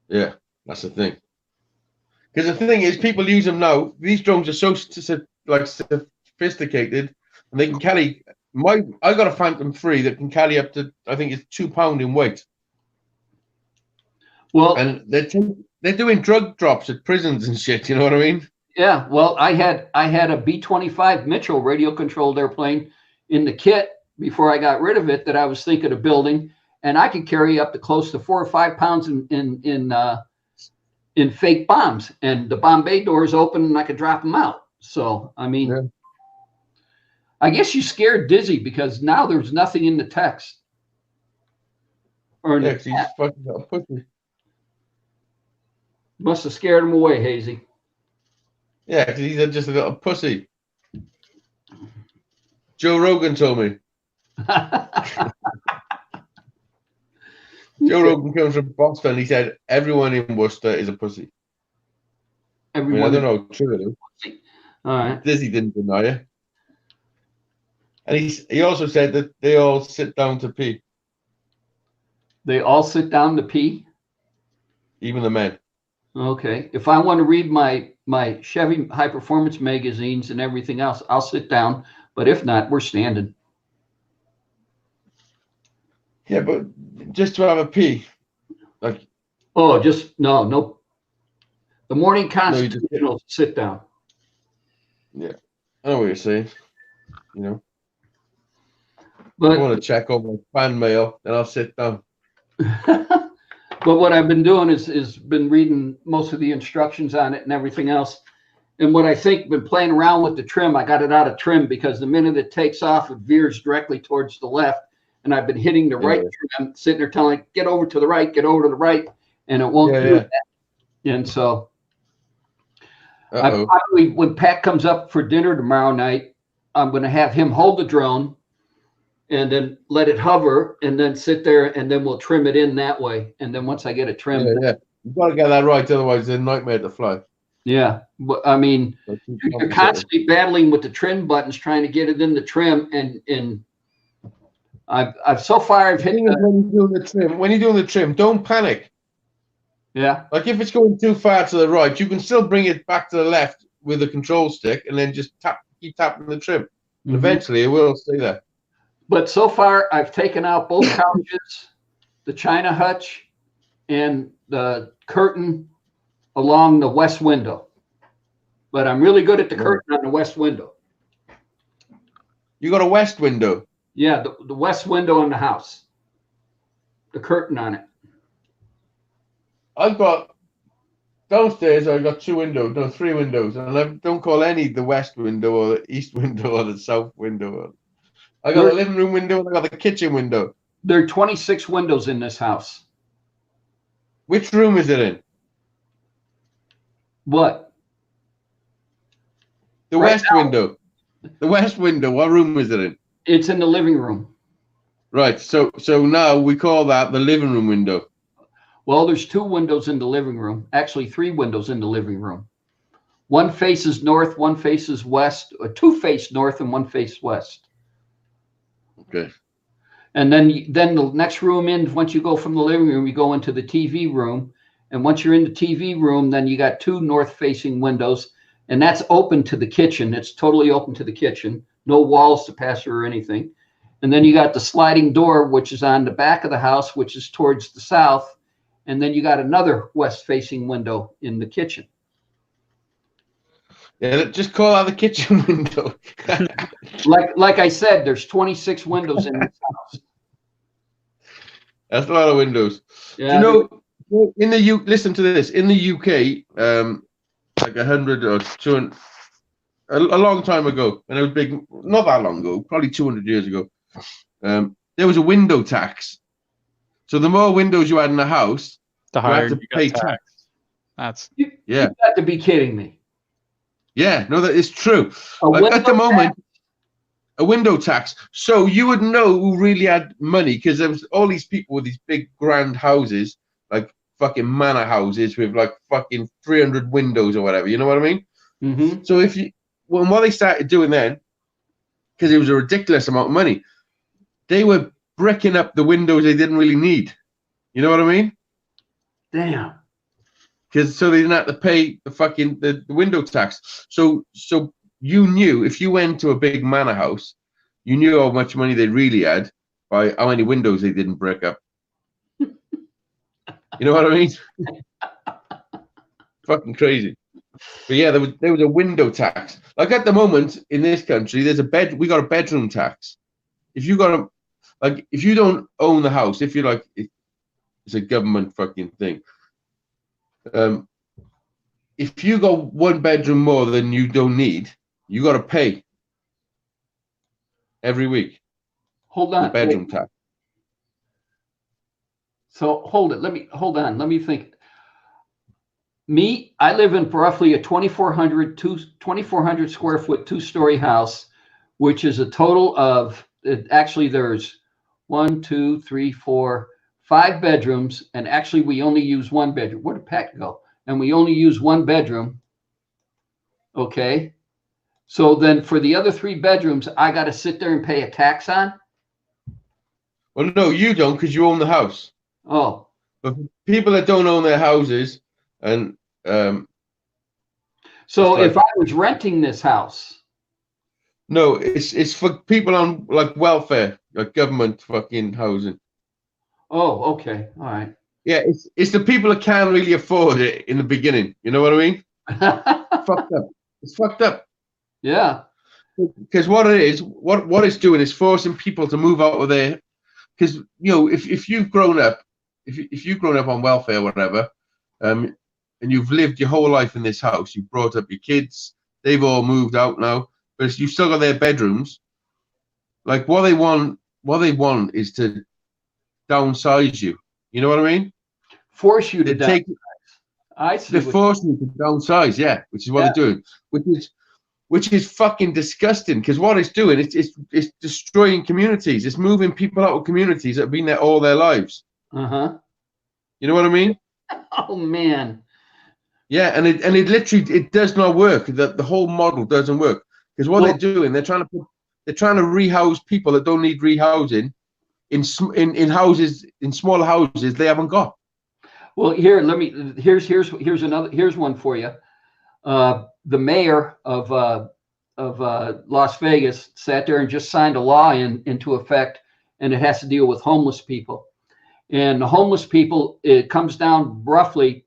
[SPEAKER 5] Yeah, that's the thing. Because the thing is, people use them now. These drones are so sophisticated, and they can carry. I got a Phantom 3 that can carry up to, I think it's 2 pounds in weight.
[SPEAKER 1] Well,
[SPEAKER 5] and they're doing drug drops at prisons and shit. You know what I mean?
[SPEAKER 1] Yeah. Well, I had a B-25 Mitchell radio controlled airplane in the kit before I got rid of it that I was thinking of building, and I could carry up to close to 4 or 5 pounds in fake bombs, and the bomb bay doors open and I could drop them out. So I mean. Yeah. I guess you scared Dizzy because now there's nothing in the text. Or
[SPEAKER 5] he's fucking a pussy.
[SPEAKER 1] Must have scared him away, Hazy.
[SPEAKER 5] Yeah, because he's just a little pussy. Joe Rogan told me. Joe Rogan comes from Boston. He said everyone in Worcester is a pussy.
[SPEAKER 1] Everyone.
[SPEAKER 5] I don't know. True it is.
[SPEAKER 1] All right.
[SPEAKER 5] Dizzy didn't deny it. And he also said that they all sit down to pee.
[SPEAKER 1] They all sit down to pee?
[SPEAKER 5] Even the men.
[SPEAKER 1] Okay. If I want to read my Chevy High Performance magazines and everything else, I'll sit down. But if not, we're standing.
[SPEAKER 5] Yeah, but just to have a pee. Like.
[SPEAKER 1] Oh, no. The morning constitutional sit down.
[SPEAKER 5] Yeah. I know what you're saying. You know.
[SPEAKER 1] But,
[SPEAKER 5] I want to check over my fan mail, and I'll sit down.
[SPEAKER 1] But what I've been doing is been reading most of the instructions on it and everything else. And what I think, been playing around with the trim, I got it out of trim because the minute it takes off, it veers directly towards the left. And I've been hitting the right trim, sitting there telling it, get over to the right, and it won't do that. And so I probably, when Pat comes up for dinner tomorrow night, I'm going to have him hold the drone and then let it hover and then sit there, and then we'll trim it in that way. And then once I get it trimmed.
[SPEAKER 5] Yeah. You've got to get that right, otherwise it's a nightmare to fly.
[SPEAKER 1] Yeah. But I mean, you're constantly battling with the trim buttons, trying to get it in the trim. And I've so far I've hit
[SPEAKER 5] when you're doing the trim, don't panic.
[SPEAKER 1] Yeah.
[SPEAKER 5] Like if it's going too far to the right, you can still bring it back to the left with the control stick and then just keep tapping the trim. And eventually it will stay there.
[SPEAKER 1] But so far, I've taken out both couches, the China hutch, and the curtain along the west window. But I'm really good at the curtain on the west window.
[SPEAKER 5] You got a west window?
[SPEAKER 1] Yeah, the west window in the house. The curtain on it.
[SPEAKER 5] I've got downstairs. I've got 3 windows, and I don't call any the west window or the east window or the south window. I got the living room window and I got the kitchen window.
[SPEAKER 1] There are 26 windows in this house.
[SPEAKER 5] Which room is it in?
[SPEAKER 1] What?
[SPEAKER 5] The west window. The west window. What room is it in?
[SPEAKER 1] It's in the living room.
[SPEAKER 5] Right. So now we call that the living room window.
[SPEAKER 1] Well, there's 2 windows in the living room. Actually, 3 windows in the living room. One faces north, one faces west, or 2 face north and 1 face west.
[SPEAKER 5] Okay.
[SPEAKER 1] And then the next room in, once you go from the living room, you go into the TV room. And once you're in the TV room, then you got 2 north-facing windows, and that's open to the kitchen. It's totally open to the kitchen. No walls to pass through or anything. And then you got the sliding door, which is on the back of the house, which is towards the south. and then you got another west-facing window in the kitchen.
[SPEAKER 5] Yeah, just call out the kitchen window.
[SPEAKER 1] Like I said, there's 26 windows in this house.
[SPEAKER 5] That's a lot of windows.
[SPEAKER 1] Yeah,
[SPEAKER 5] Do you know, in the listen to this, in the UK, like 100 or 200, a long time ago, and it was big, not that long ago, probably 200 years ago, there was a window tax. So the more windows you had in the house,
[SPEAKER 2] The
[SPEAKER 5] you
[SPEAKER 2] higher
[SPEAKER 5] had to
[SPEAKER 2] you got
[SPEAKER 5] pay
[SPEAKER 2] taxed.
[SPEAKER 5] tax.
[SPEAKER 2] That's
[SPEAKER 1] you
[SPEAKER 5] Yeah,
[SPEAKER 1] got to be kidding me.
[SPEAKER 5] yeah, no, that is true.
[SPEAKER 1] A
[SPEAKER 5] Like at the
[SPEAKER 1] window
[SPEAKER 5] moment, a window tax. So you would know who really had money because there was all these people with these big grand houses, like fucking manor houses with like fucking 300 windows or whatever. You know what I mean?
[SPEAKER 1] Mm-hmm.
[SPEAKER 5] So if you, well, what they started doing then, because it was a ridiculous amount of money, they were bricking up the windows they didn't really need. You know what I mean?
[SPEAKER 1] Damn.
[SPEAKER 5] Because so they didn't have to pay the fucking the window tax. So you knew if you went to a big manor house, you knew how much money they really had by how many windows they didn't brick up. You know what I mean? Fucking crazy. But yeah, there was a window tax. Like at the moment in this country, we got a bedroom tax. If you got if you don't own the house, if you're like it's a government fucking thing. If you got one bedroom more than you don't need, you got to pay every week
[SPEAKER 1] Hold
[SPEAKER 5] the
[SPEAKER 1] on.
[SPEAKER 5] bedroom tax.
[SPEAKER 1] So hold on. Let me think. I live in roughly a 2,400 square foot, 2-story house, which is a total of, actually there's 1, 2, 3, 4, 5 bedrooms. And actually we only use one bedroom. Where did Pat go? And we only use one bedroom. Okay. So then for the other 3 bedrooms, I got to sit there and pay a tax on.
[SPEAKER 5] Well, no, you don't because you own the house.
[SPEAKER 1] Oh,
[SPEAKER 5] But people that don't own their houses, and
[SPEAKER 1] so
[SPEAKER 5] It's
[SPEAKER 1] if I was renting this house,
[SPEAKER 5] no, it's for people on like welfare, like government fucking housing.
[SPEAKER 1] oh, okay, all right.
[SPEAKER 5] Yeah, it's the people that can't really afford it in the beginning. You know what I mean? Fucked up. It's fucked up.
[SPEAKER 1] Yeah.
[SPEAKER 5] Because what it is, what it's doing is forcing people to move out of there. Because you know, if you've grown up, if you've grown up on welfare or whatever, and you've lived your whole life in this house, you've brought up your kids, they've all moved out now, but you've still got their bedrooms. Like what they want is to downsize you. You know what I mean?
[SPEAKER 1] Force you to
[SPEAKER 5] They take.
[SPEAKER 1] I see.
[SPEAKER 5] They're forcing you to downsize, yeah, which is what they're doing, which is fucking disgusting. Because what it's doing, it's destroying communities. It's moving people out of communities that have been there all their lives.
[SPEAKER 1] Uh-huh.
[SPEAKER 5] You know what I mean?
[SPEAKER 1] Oh man.
[SPEAKER 5] Yeah, and it literally does not work. The whole model doesn't work because what they're doing, they're trying to rehouse people that don't need rehousing in houses, in smaller houses they haven't got.
[SPEAKER 1] Well, here's one for you. The mayor of Las Vegas sat there and just signed a law into effect, and it has to deal with homeless people. And the homeless people, it comes down roughly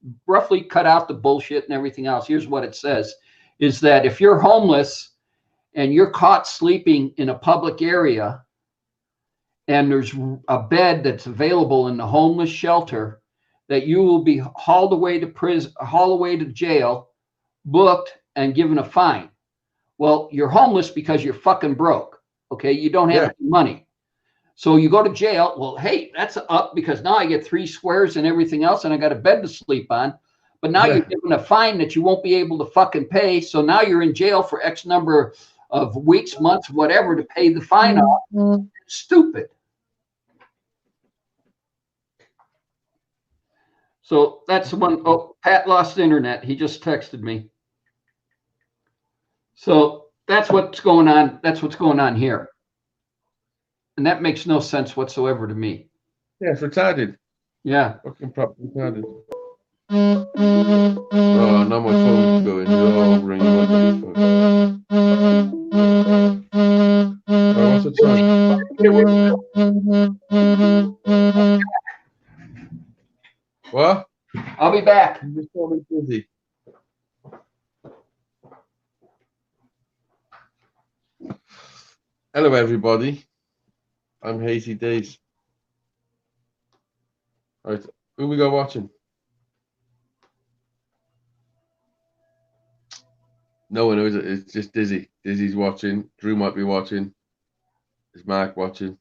[SPEAKER 1] cut out the bullshit and everything else. Here's what it says, is that if you're homeless and you're caught sleeping in a public area and there's a bed that's available in the homeless shelter, that you will be hauled away to jail, booked, and given a fine. Well, you're homeless because you're fucking broke. Okay. You don't have any money. So you go to jail. Well, hey, that's up because now I get 3 squares and everything else, and I got a bed to sleep on. But now you're given a fine that you won't be able to fucking pay. So now you're in jail for X number of weeks, months, whatever, to pay the fine off. Stupid. So that's the one. Oh, Pat lost internet. He just texted me. So that's what's going on. That's what's going on here. And that makes no sense whatsoever to me.
[SPEAKER 5] Yeah, it's retarded.
[SPEAKER 1] Yeah.
[SPEAKER 5] Fucking proper retarded. Oh, now my phone's going. Oh, ringing. Oh, what's it saying? What? What?
[SPEAKER 1] I'll be back.
[SPEAKER 5] You just call me busy. Hello, everybody. I'm Hazy Days. All right, who we got watching? No one knows it. It's just Dizzy. Dizzy's watching. Drew might be watching. Is Mark watching?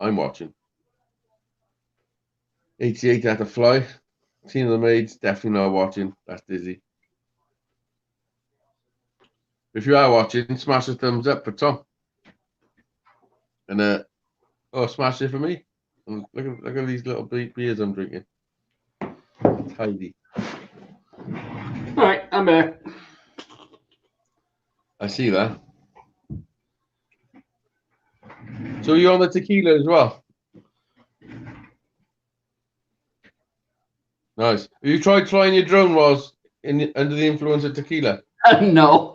[SPEAKER 5] I'm watching. 88 at the fly. Tina the Maids definitely not watching. That's Dizzy. If you are watching, smash a thumbs up for Tom. And smash it for me. And look at these little beers I'm drinking. Tidy.
[SPEAKER 1] All right, I'm back.
[SPEAKER 5] I see that. So you're on the tequila as well? Nice. Have you tried flying your drone whilst under the influence of tequila?
[SPEAKER 1] No.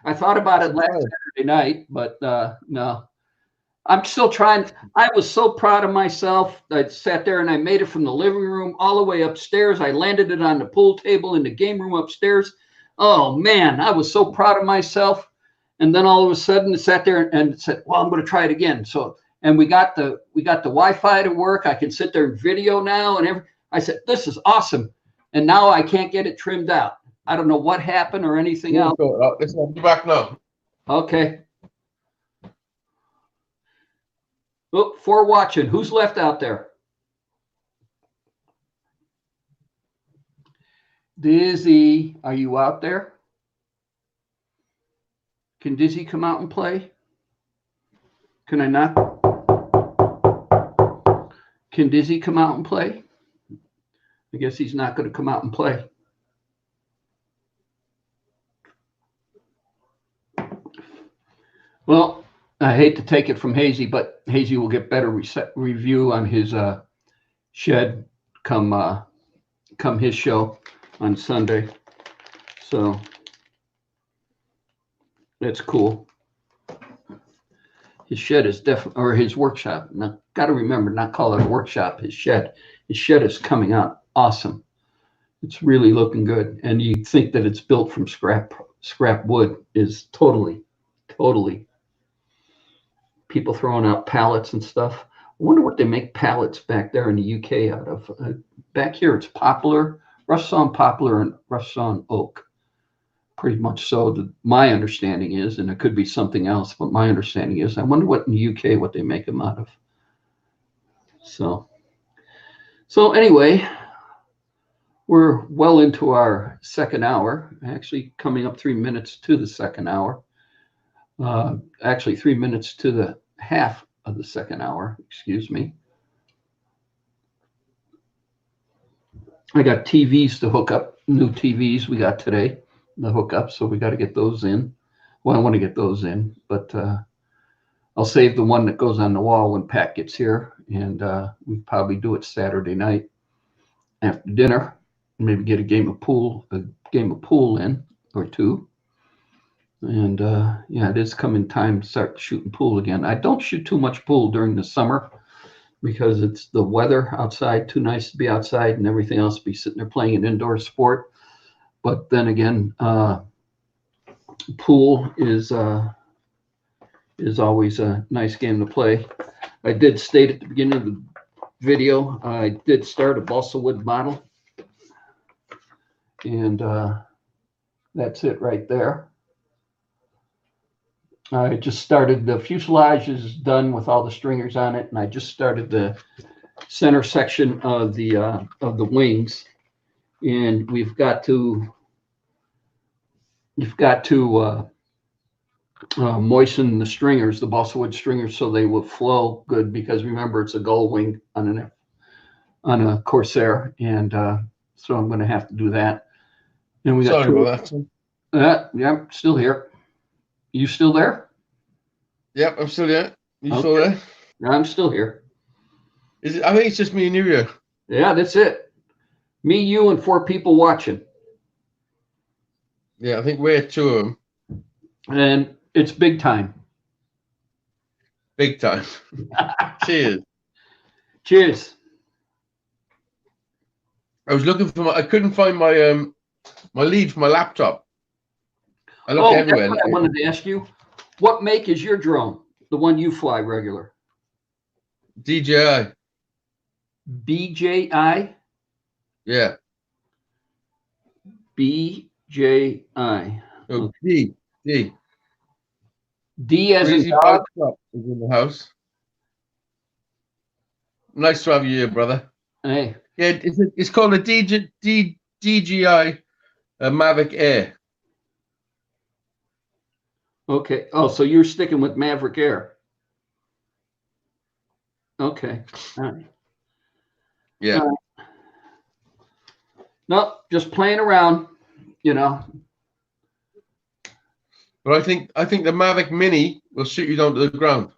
[SPEAKER 1] I thought about it last Saturday night, but no. I'm still trying. I was so proud of myself. I sat there and I made it from the living room all the way upstairs. I landed it on the pool table in the game room upstairs. Oh man, I was so proud of myself. And then all of a sudden, it sat there and said, "Well, I'm going to try it again." So, and we got the Wi-Fi to work. I can sit there and video now, and I said, "This is awesome." And now I can't get it trimmed out. I don't know what happened or anything else.
[SPEAKER 5] Let's go back now.
[SPEAKER 1] Okay. Look, for watching. Who's left out there? Dizzy, are you out there? Can Dizzy come out and play? Can I not? Can Dizzy come out and play? I guess he's not going to come out and play. Well, I hate to take it from Hazy, but Hazy will get better review on his shed come his show on Sunday. So that's cool. His shed is definitely, or his workshop. Now, got to remember, not call it a workshop. His shed is coming out awesome. It's really looking good, and you think that it's built from scrap wood is totally. People throwing out pallets and stuff. I wonder what they make pallets back there in the UK out of. Back here, it's poplar, Russaw poplar, and Russaw oak. Pretty much so. My understanding is, and it could be something else, but my understanding is, I wonder what in the UK what they make them out of. So anyway, we're well into our second hour. Actually, coming up 3 minutes to the second hour. Actually 3 minutes to the half of the second hour, excuse me. I got TVs to hook up, new TVs we got today, the hookup, so we got to get those in. Well, I want to get those in, but I'll save the one that goes on the wall when Pat gets here, and we probably do it Saturday night after dinner. Maybe get a game of pool in or two. And yeah, it is coming time to start shooting pool again. I don't shoot too much pool during the summer because it's the weather outside, too nice to be outside, and everything else be sitting there playing an indoor sport. But then again, pool is always a nice game to play. I did state at the beginning of the video, I did start a balsa wood model, and that's it right there. I just started, the fuselage is done with all the stringers on it, and I just started the center section of the wings, and you've got to moisten the stringers, the balsa wood stringers, so they will flow good, because remember, it's a gull wing on a Corsair, and so I'm going to have to do that. And we got
[SPEAKER 5] Sorry about
[SPEAKER 1] that. Yeah, I'm still here. You still there?
[SPEAKER 5] Yep, I'm still there. You
[SPEAKER 1] Okay.
[SPEAKER 5] still there?
[SPEAKER 1] I'm still here.
[SPEAKER 5] Is it? I think it's just me and you here.
[SPEAKER 1] Yeah, that's it. Me, you, and 4 people watching.
[SPEAKER 5] Yeah, I think we're 2 of them.
[SPEAKER 1] And it's big time.
[SPEAKER 5] Big time. Cheers.
[SPEAKER 1] Cheers.
[SPEAKER 5] I was looking for I couldn't find my my lead for my laptop. I looked
[SPEAKER 1] Oh, that's
[SPEAKER 5] everywhere.
[SPEAKER 1] what I wanted to ask you. What make is your drone? The one you fly regular?
[SPEAKER 5] DJI.
[SPEAKER 1] BJI?
[SPEAKER 5] Yeah.
[SPEAKER 1] BJI.
[SPEAKER 5] So D.
[SPEAKER 1] D as in
[SPEAKER 5] Breezy
[SPEAKER 1] dog?
[SPEAKER 5] Bike Shop is in the house. Nice to have you here, brother.
[SPEAKER 1] Hey,
[SPEAKER 5] Yeah, it's called a DJI Mavic Air.
[SPEAKER 1] okay. Oh, so you're sticking with Maverick Air. Okay. All right.
[SPEAKER 5] Yeah.
[SPEAKER 1] All right. No, just playing around, you know.
[SPEAKER 5] But I think the Mavic Mini will shoot you down to the ground.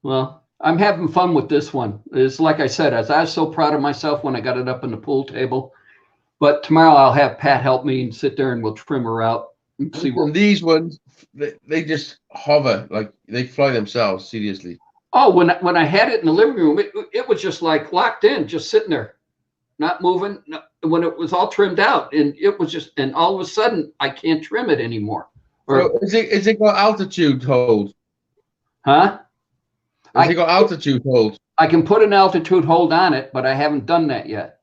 [SPEAKER 1] Well, I'm having fun with this one. It's like I said, I was so proud of myself when I got it up on the pool table. But tomorrow I'll have Pat help me and sit there and we'll trim her out and see what.
[SPEAKER 5] And these ones, they just hover, like they fly themselves, seriously.
[SPEAKER 1] Oh, when I had it in the living room, it was just like locked in, just sitting there, not moving. When it was all trimmed out, and it was just, and all of a sudden I can't trim it anymore. Or,
[SPEAKER 5] So is it got altitude hold?
[SPEAKER 1] huh?
[SPEAKER 5] Has it got altitude hold?
[SPEAKER 1] I can put an altitude hold on it, but I haven't done that yet.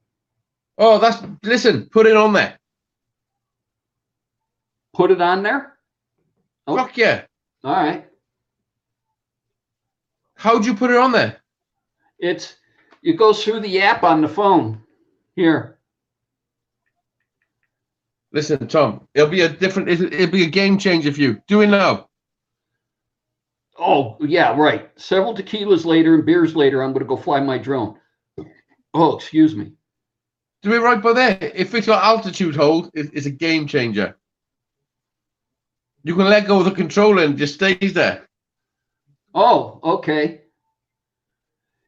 [SPEAKER 5] Oh, listen, put it on there.
[SPEAKER 1] Put it on there? Oh.
[SPEAKER 5] Fuck yeah.
[SPEAKER 1] All right.
[SPEAKER 5] How'd you put it on there?
[SPEAKER 1] It goes through the app on the phone. Here.
[SPEAKER 5] Listen, Tom, it'll be a game changer for you. Do it now.
[SPEAKER 1] Oh, yeah, right. Several tequilas later and beers later, I'm going to go fly my drone. Oh, excuse me.
[SPEAKER 5] Do it right by there. If it's got altitude hold, it's a game changer. You can let go of the controller and it just stays there.
[SPEAKER 1] Oh, okay.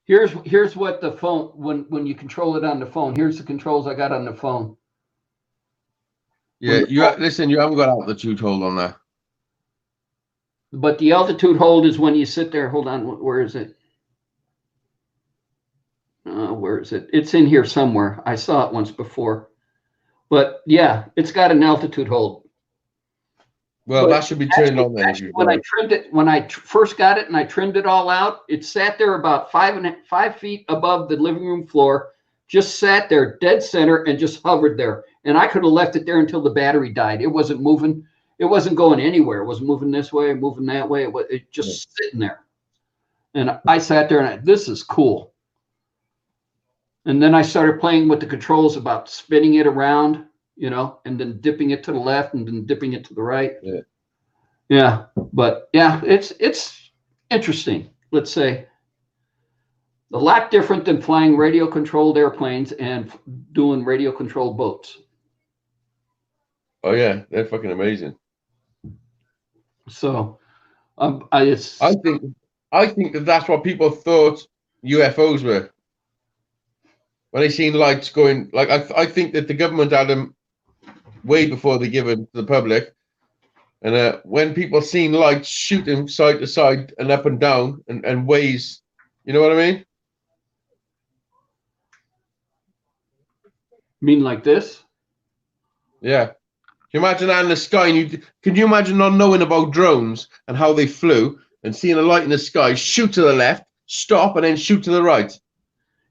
[SPEAKER 1] Here's what the phone, when you control it on the phone, here's the controls I got on the phone.
[SPEAKER 5] Yeah, listen, you haven't got altitude hold on there.
[SPEAKER 1] But the altitude hold is when you sit there. Hold on, where is it? Where is it? It's in here somewhere. I saw it once before. But yeah, it's got an altitude hold.
[SPEAKER 5] Well,
[SPEAKER 1] But
[SPEAKER 5] that should be turned on then.
[SPEAKER 1] when I trimmed it, when I first got it and I trimmed it all out, it sat there about 5 feet above the living room floor, just sat there dead center and just hovered there. And I could have left it there until the battery died. It wasn't moving. It wasn't going anywhere. It was moving this way, moving that way. It just sitting there. And I sat there and this is cool. And then I started playing with the controls about spinning it around, and then dipping it to the left and then dipping it to the right. Yeah. But yeah, it's interesting. Let's say a lot different than flying radio controlled airplanes and doing radio controlled boats.
[SPEAKER 5] Oh yeah, they're fucking amazing.
[SPEAKER 1] So, I
[SPEAKER 5] think that's what people thought UFOs were when they seen lights going. Like I think that the government had them way before they give them to the public, and when people seen lights shooting side to side and up and down and ways, you know what I mean?
[SPEAKER 1] mean like this.
[SPEAKER 5] Yeah. Can you imagine that in the sky? And can you imagine not knowing about drones and how they flew and seeing a light in the sky, shoot to the left, stop, and then shoot to the right?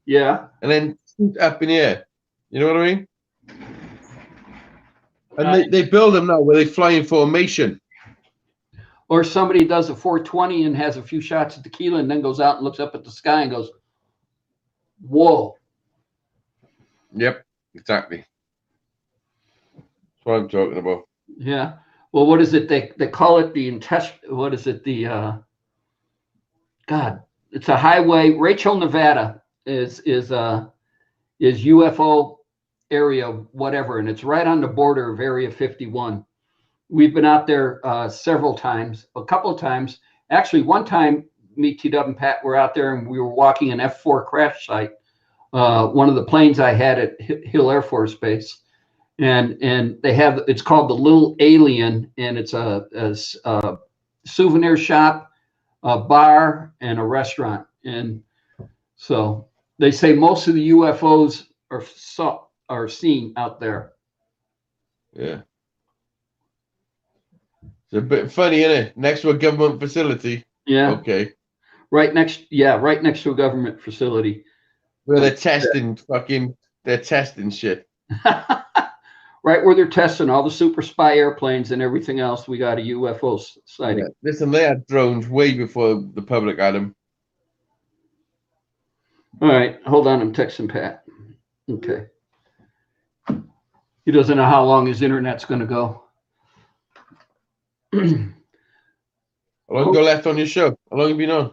[SPEAKER 1] Yeah.
[SPEAKER 5] And then shoot up in the air. You know what I mean? And they build them now where they fly in formation.
[SPEAKER 1] Or somebody does a 420 and has a few shots of tequila and then goes out and looks up at the sky and goes, whoa.
[SPEAKER 5] Yep, exactly. That's what I'm talking about.
[SPEAKER 1] Yeah. Well, what is it? They call it the what is it? The God, it's a highway. Rachel, Nevada is UFO area, whatever, and it's right on the border of Area 51. We've been out there several times, a couple of times. Actually, one time, me, T-Dub, and Pat were out there, and we were walking an F-4 crash site, one of the planes I had at Hill Air Force Base. And they have, it's called the Little Alien, and it's a souvenir shop, a bar, and a restaurant. And so They say most of the UFOs are seen out there.
[SPEAKER 5] Yeah. It's a bit funny, isn't it? Next to a government facility.
[SPEAKER 1] Yeah,
[SPEAKER 5] Okay.
[SPEAKER 1] right next to a government facility.
[SPEAKER 5] Where they're testing they're testing shit.
[SPEAKER 1] Right where they're testing all the super spy airplanes and everything else, we got a UFO sighting.
[SPEAKER 5] Yeah. Listen, they had drones way before the public had them.
[SPEAKER 1] All right, hold on, I'm texting Pat. Okay. He doesn't know how long his internet's going to go.
[SPEAKER 5] How long you got left on your show? How long have you been on?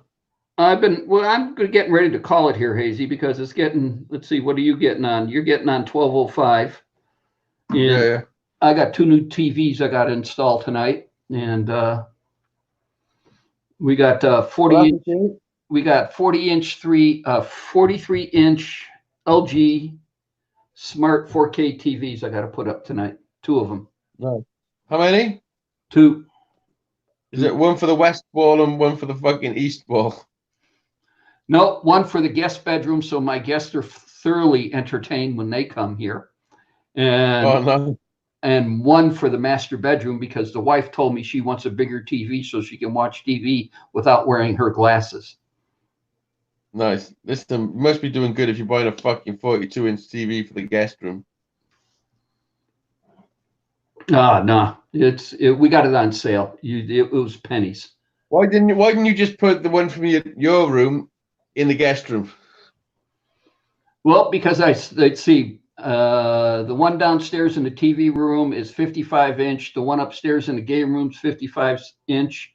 [SPEAKER 1] I'm getting ready to call it here, Hazy, because it's getting, let's see, what are you getting on? You're getting on 12:05. And
[SPEAKER 5] Yeah.
[SPEAKER 1] I got 2 new TVs I got to install tonight. And we got 43-inch LG smart 4K TVs I got to put up tonight. 2 of them.
[SPEAKER 5] No. How many?
[SPEAKER 1] 2.
[SPEAKER 5] Is it one for the west wall and one for the fucking east wall?
[SPEAKER 1] No, 1 for the guest bedroom, so my guests are thoroughly entertained when they come here. And 1 for the master bedroom, because the wife told me she wants a bigger TV so she can watch TV without wearing her glasses.
[SPEAKER 5] Nice. This must be doing good if you're buying a fucking 42-inch TV for the guest room.
[SPEAKER 1] No, we got it on sale. It was pennies.
[SPEAKER 5] Why didn't you just put the one from your room in the guest room?
[SPEAKER 1] Well, because let's see, the one downstairs in the TV room is 55-inch. The one upstairs in the game room is 55-inch.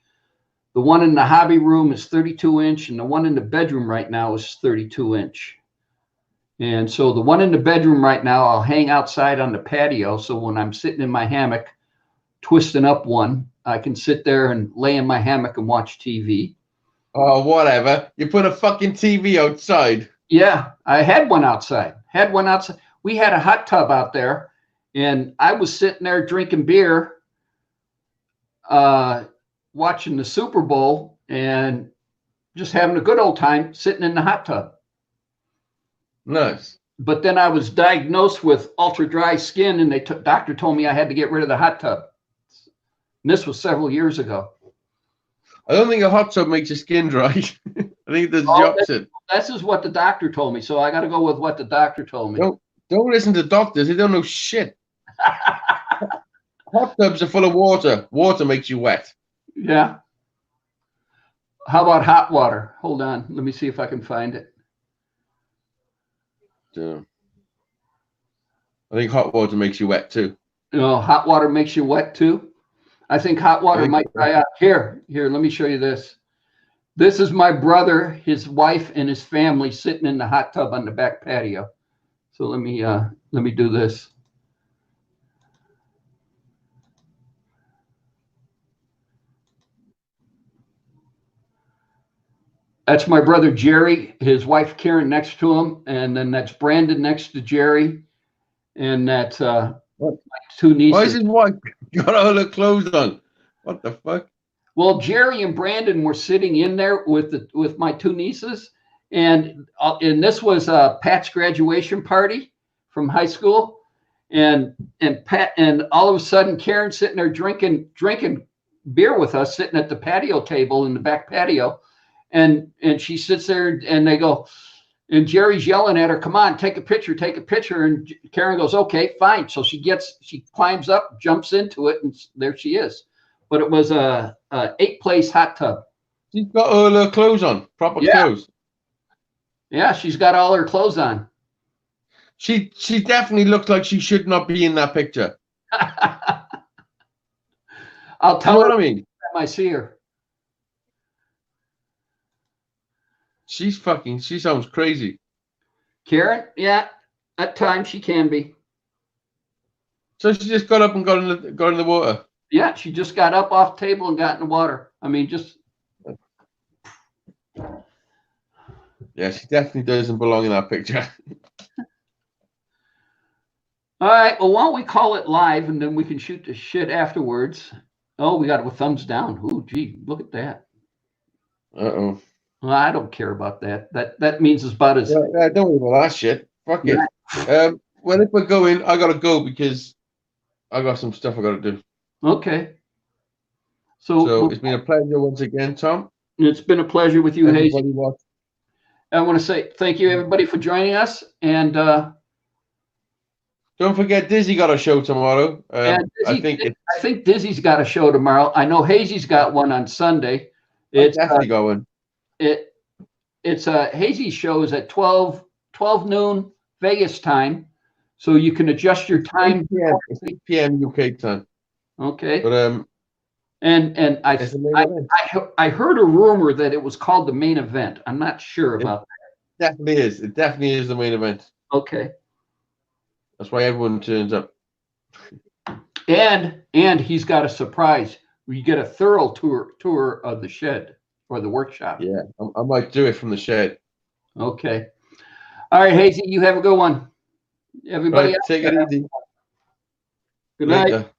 [SPEAKER 1] The one in the hobby room is 32-inch, and the one in the bedroom right now is 32-inch. And so the one in the bedroom right now, I'll hang outside on the patio. So when I'm sitting in my hammock, twisting up one, I can sit there and lay in my hammock and watch TV.
[SPEAKER 5] Oh, whatever. You put a fucking TV outside.
[SPEAKER 1] Yeah, I had one outside. We had a hot tub out there, and I was sitting there drinking beer, watching the Super Bowl, and just having a good old time sitting in the hot tub.
[SPEAKER 5] Nice.
[SPEAKER 1] But then I was diagnosed with ultra dry skin, and doctor told me I had to get rid of the hot tub. And this was several years ago.
[SPEAKER 5] I don't think a hot tub makes your skin dry. I think there's the opposite.
[SPEAKER 1] This is what the doctor told me, so I got to go with what the doctor told me.
[SPEAKER 5] Don't listen to doctors. They don't know shit. Hot tubs are full of water. Water makes you wet.
[SPEAKER 1] Yeah. How about hot water? Hold on. Let me see if I can find it.
[SPEAKER 5] Yeah. I think hot water makes you wet too.
[SPEAKER 1] Hot water makes you wet too. I think hot water might dry out. Here, let me show you this. This is my brother, his wife, and his family sitting in the hot tub on the back patio. So let me do this. That's my brother Jerry, his wife Karen next to him, and then that's Brandon next to Jerry, and that's my 2 nieces.
[SPEAKER 5] Why is his wife got all her clothes on? What the fuck?
[SPEAKER 1] Well, Jerry and Brandon were sitting in there with my 2 nieces, and this was Pat's graduation party from high school, and Pat, and all of a sudden Karen's sitting there drinking beer with us, sitting at the patio table in the back patio. And she sits there, and they go, and Jerry's yelling at her, "Come on, take a picture, take a picture." And Karen goes, "Okay, fine." So she climbs up, jumps into it, and there she is. But it was a 8-place hot tub.
[SPEAKER 5] She's got all her clothes on, proper clothes.
[SPEAKER 1] Yeah, she's got all her clothes on.
[SPEAKER 5] She definitely looks like she should not be in that picture.
[SPEAKER 1] I'll tell her
[SPEAKER 5] what I mean.
[SPEAKER 1] Next time I see her.
[SPEAKER 5] She sounds crazy.
[SPEAKER 1] Karen, yeah, at times she can be.
[SPEAKER 5] So she just got up and got in the water.
[SPEAKER 1] Yeah, she just got up off the table and got in the water. I mean, just.
[SPEAKER 5] Yeah, she definitely doesn't belong in that picture.
[SPEAKER 1] All right, well, why don't we call it live, and then we can shoot the shit afterwards. Oh, we got it with thumbs down. Oh, gee, look at that.
[SPEAKER 5] Uh-oh.
[SPEAKER 1] Well, I don't care about that. That means it's about as
[SPEAKER 5] Yeah, don't worry about that shit. Fuck it. Well, if we're going, I gotta go because I got some stuff I gotta do.
[SPEAKER 1] okay.
[SPEAKER 5] So
[SPEAKER 1] So
[SPEAKER 5] it's been a pleasure once again, Tom.
[SPEAKER 1] it's been a pleasure with you, Hazy.
[SPEAKER 5] Everybody watch.
[SPEAKER 1] I want to say thank you, everybody, for joining us. And
[SPEAKER 5] Don't forget, Dizzy got a show tomorrow.
[SPEAKER 1] And
[SPEAKER 5] I think
[SPEAKER 1] I think Dizzy's got a show tomorrow. I know Hazy's got one on Sunday.
[SPEAKER 5] it's
[SPEAKER 1] It's
[SPEAKER 5] definitely going.
[SPEAKER 1] it's Hazy's show is at 12 noon Vegas time, so you can adjust your time.
[SPEAKER 5] 8 p.m. It's 8 p.m. UK time.
[SPEAKER 1] Okay.
[SPEAKER 5] But
[SPEAKER 1] And
[SPEAKER 5] it's the main event.
[SPEAKER 1] I heard a rumor that it was called the main event. I'm not sure about
[SPEAKER 5] Definitely is. It definitely is the main event.
[SPEAKER 1] that. Okay.
[SPEAKER 5] That's why everyone turns up.
[SPEAKER 1] And he's got a surprise. You get a thorough tour of the shed or the workshop.
[SPEAKER 5] Yeah, I might do it from the shed.
[SPEAKER 1] Okay. All right, Hazy, you have a good one. Everybody
[SPEAKER 5] Right,
[SPEAKER 1] else,
[SPEAKER 5] take it easy.
[SPEAKER 1] good night.
[SPEAKER 5] Later.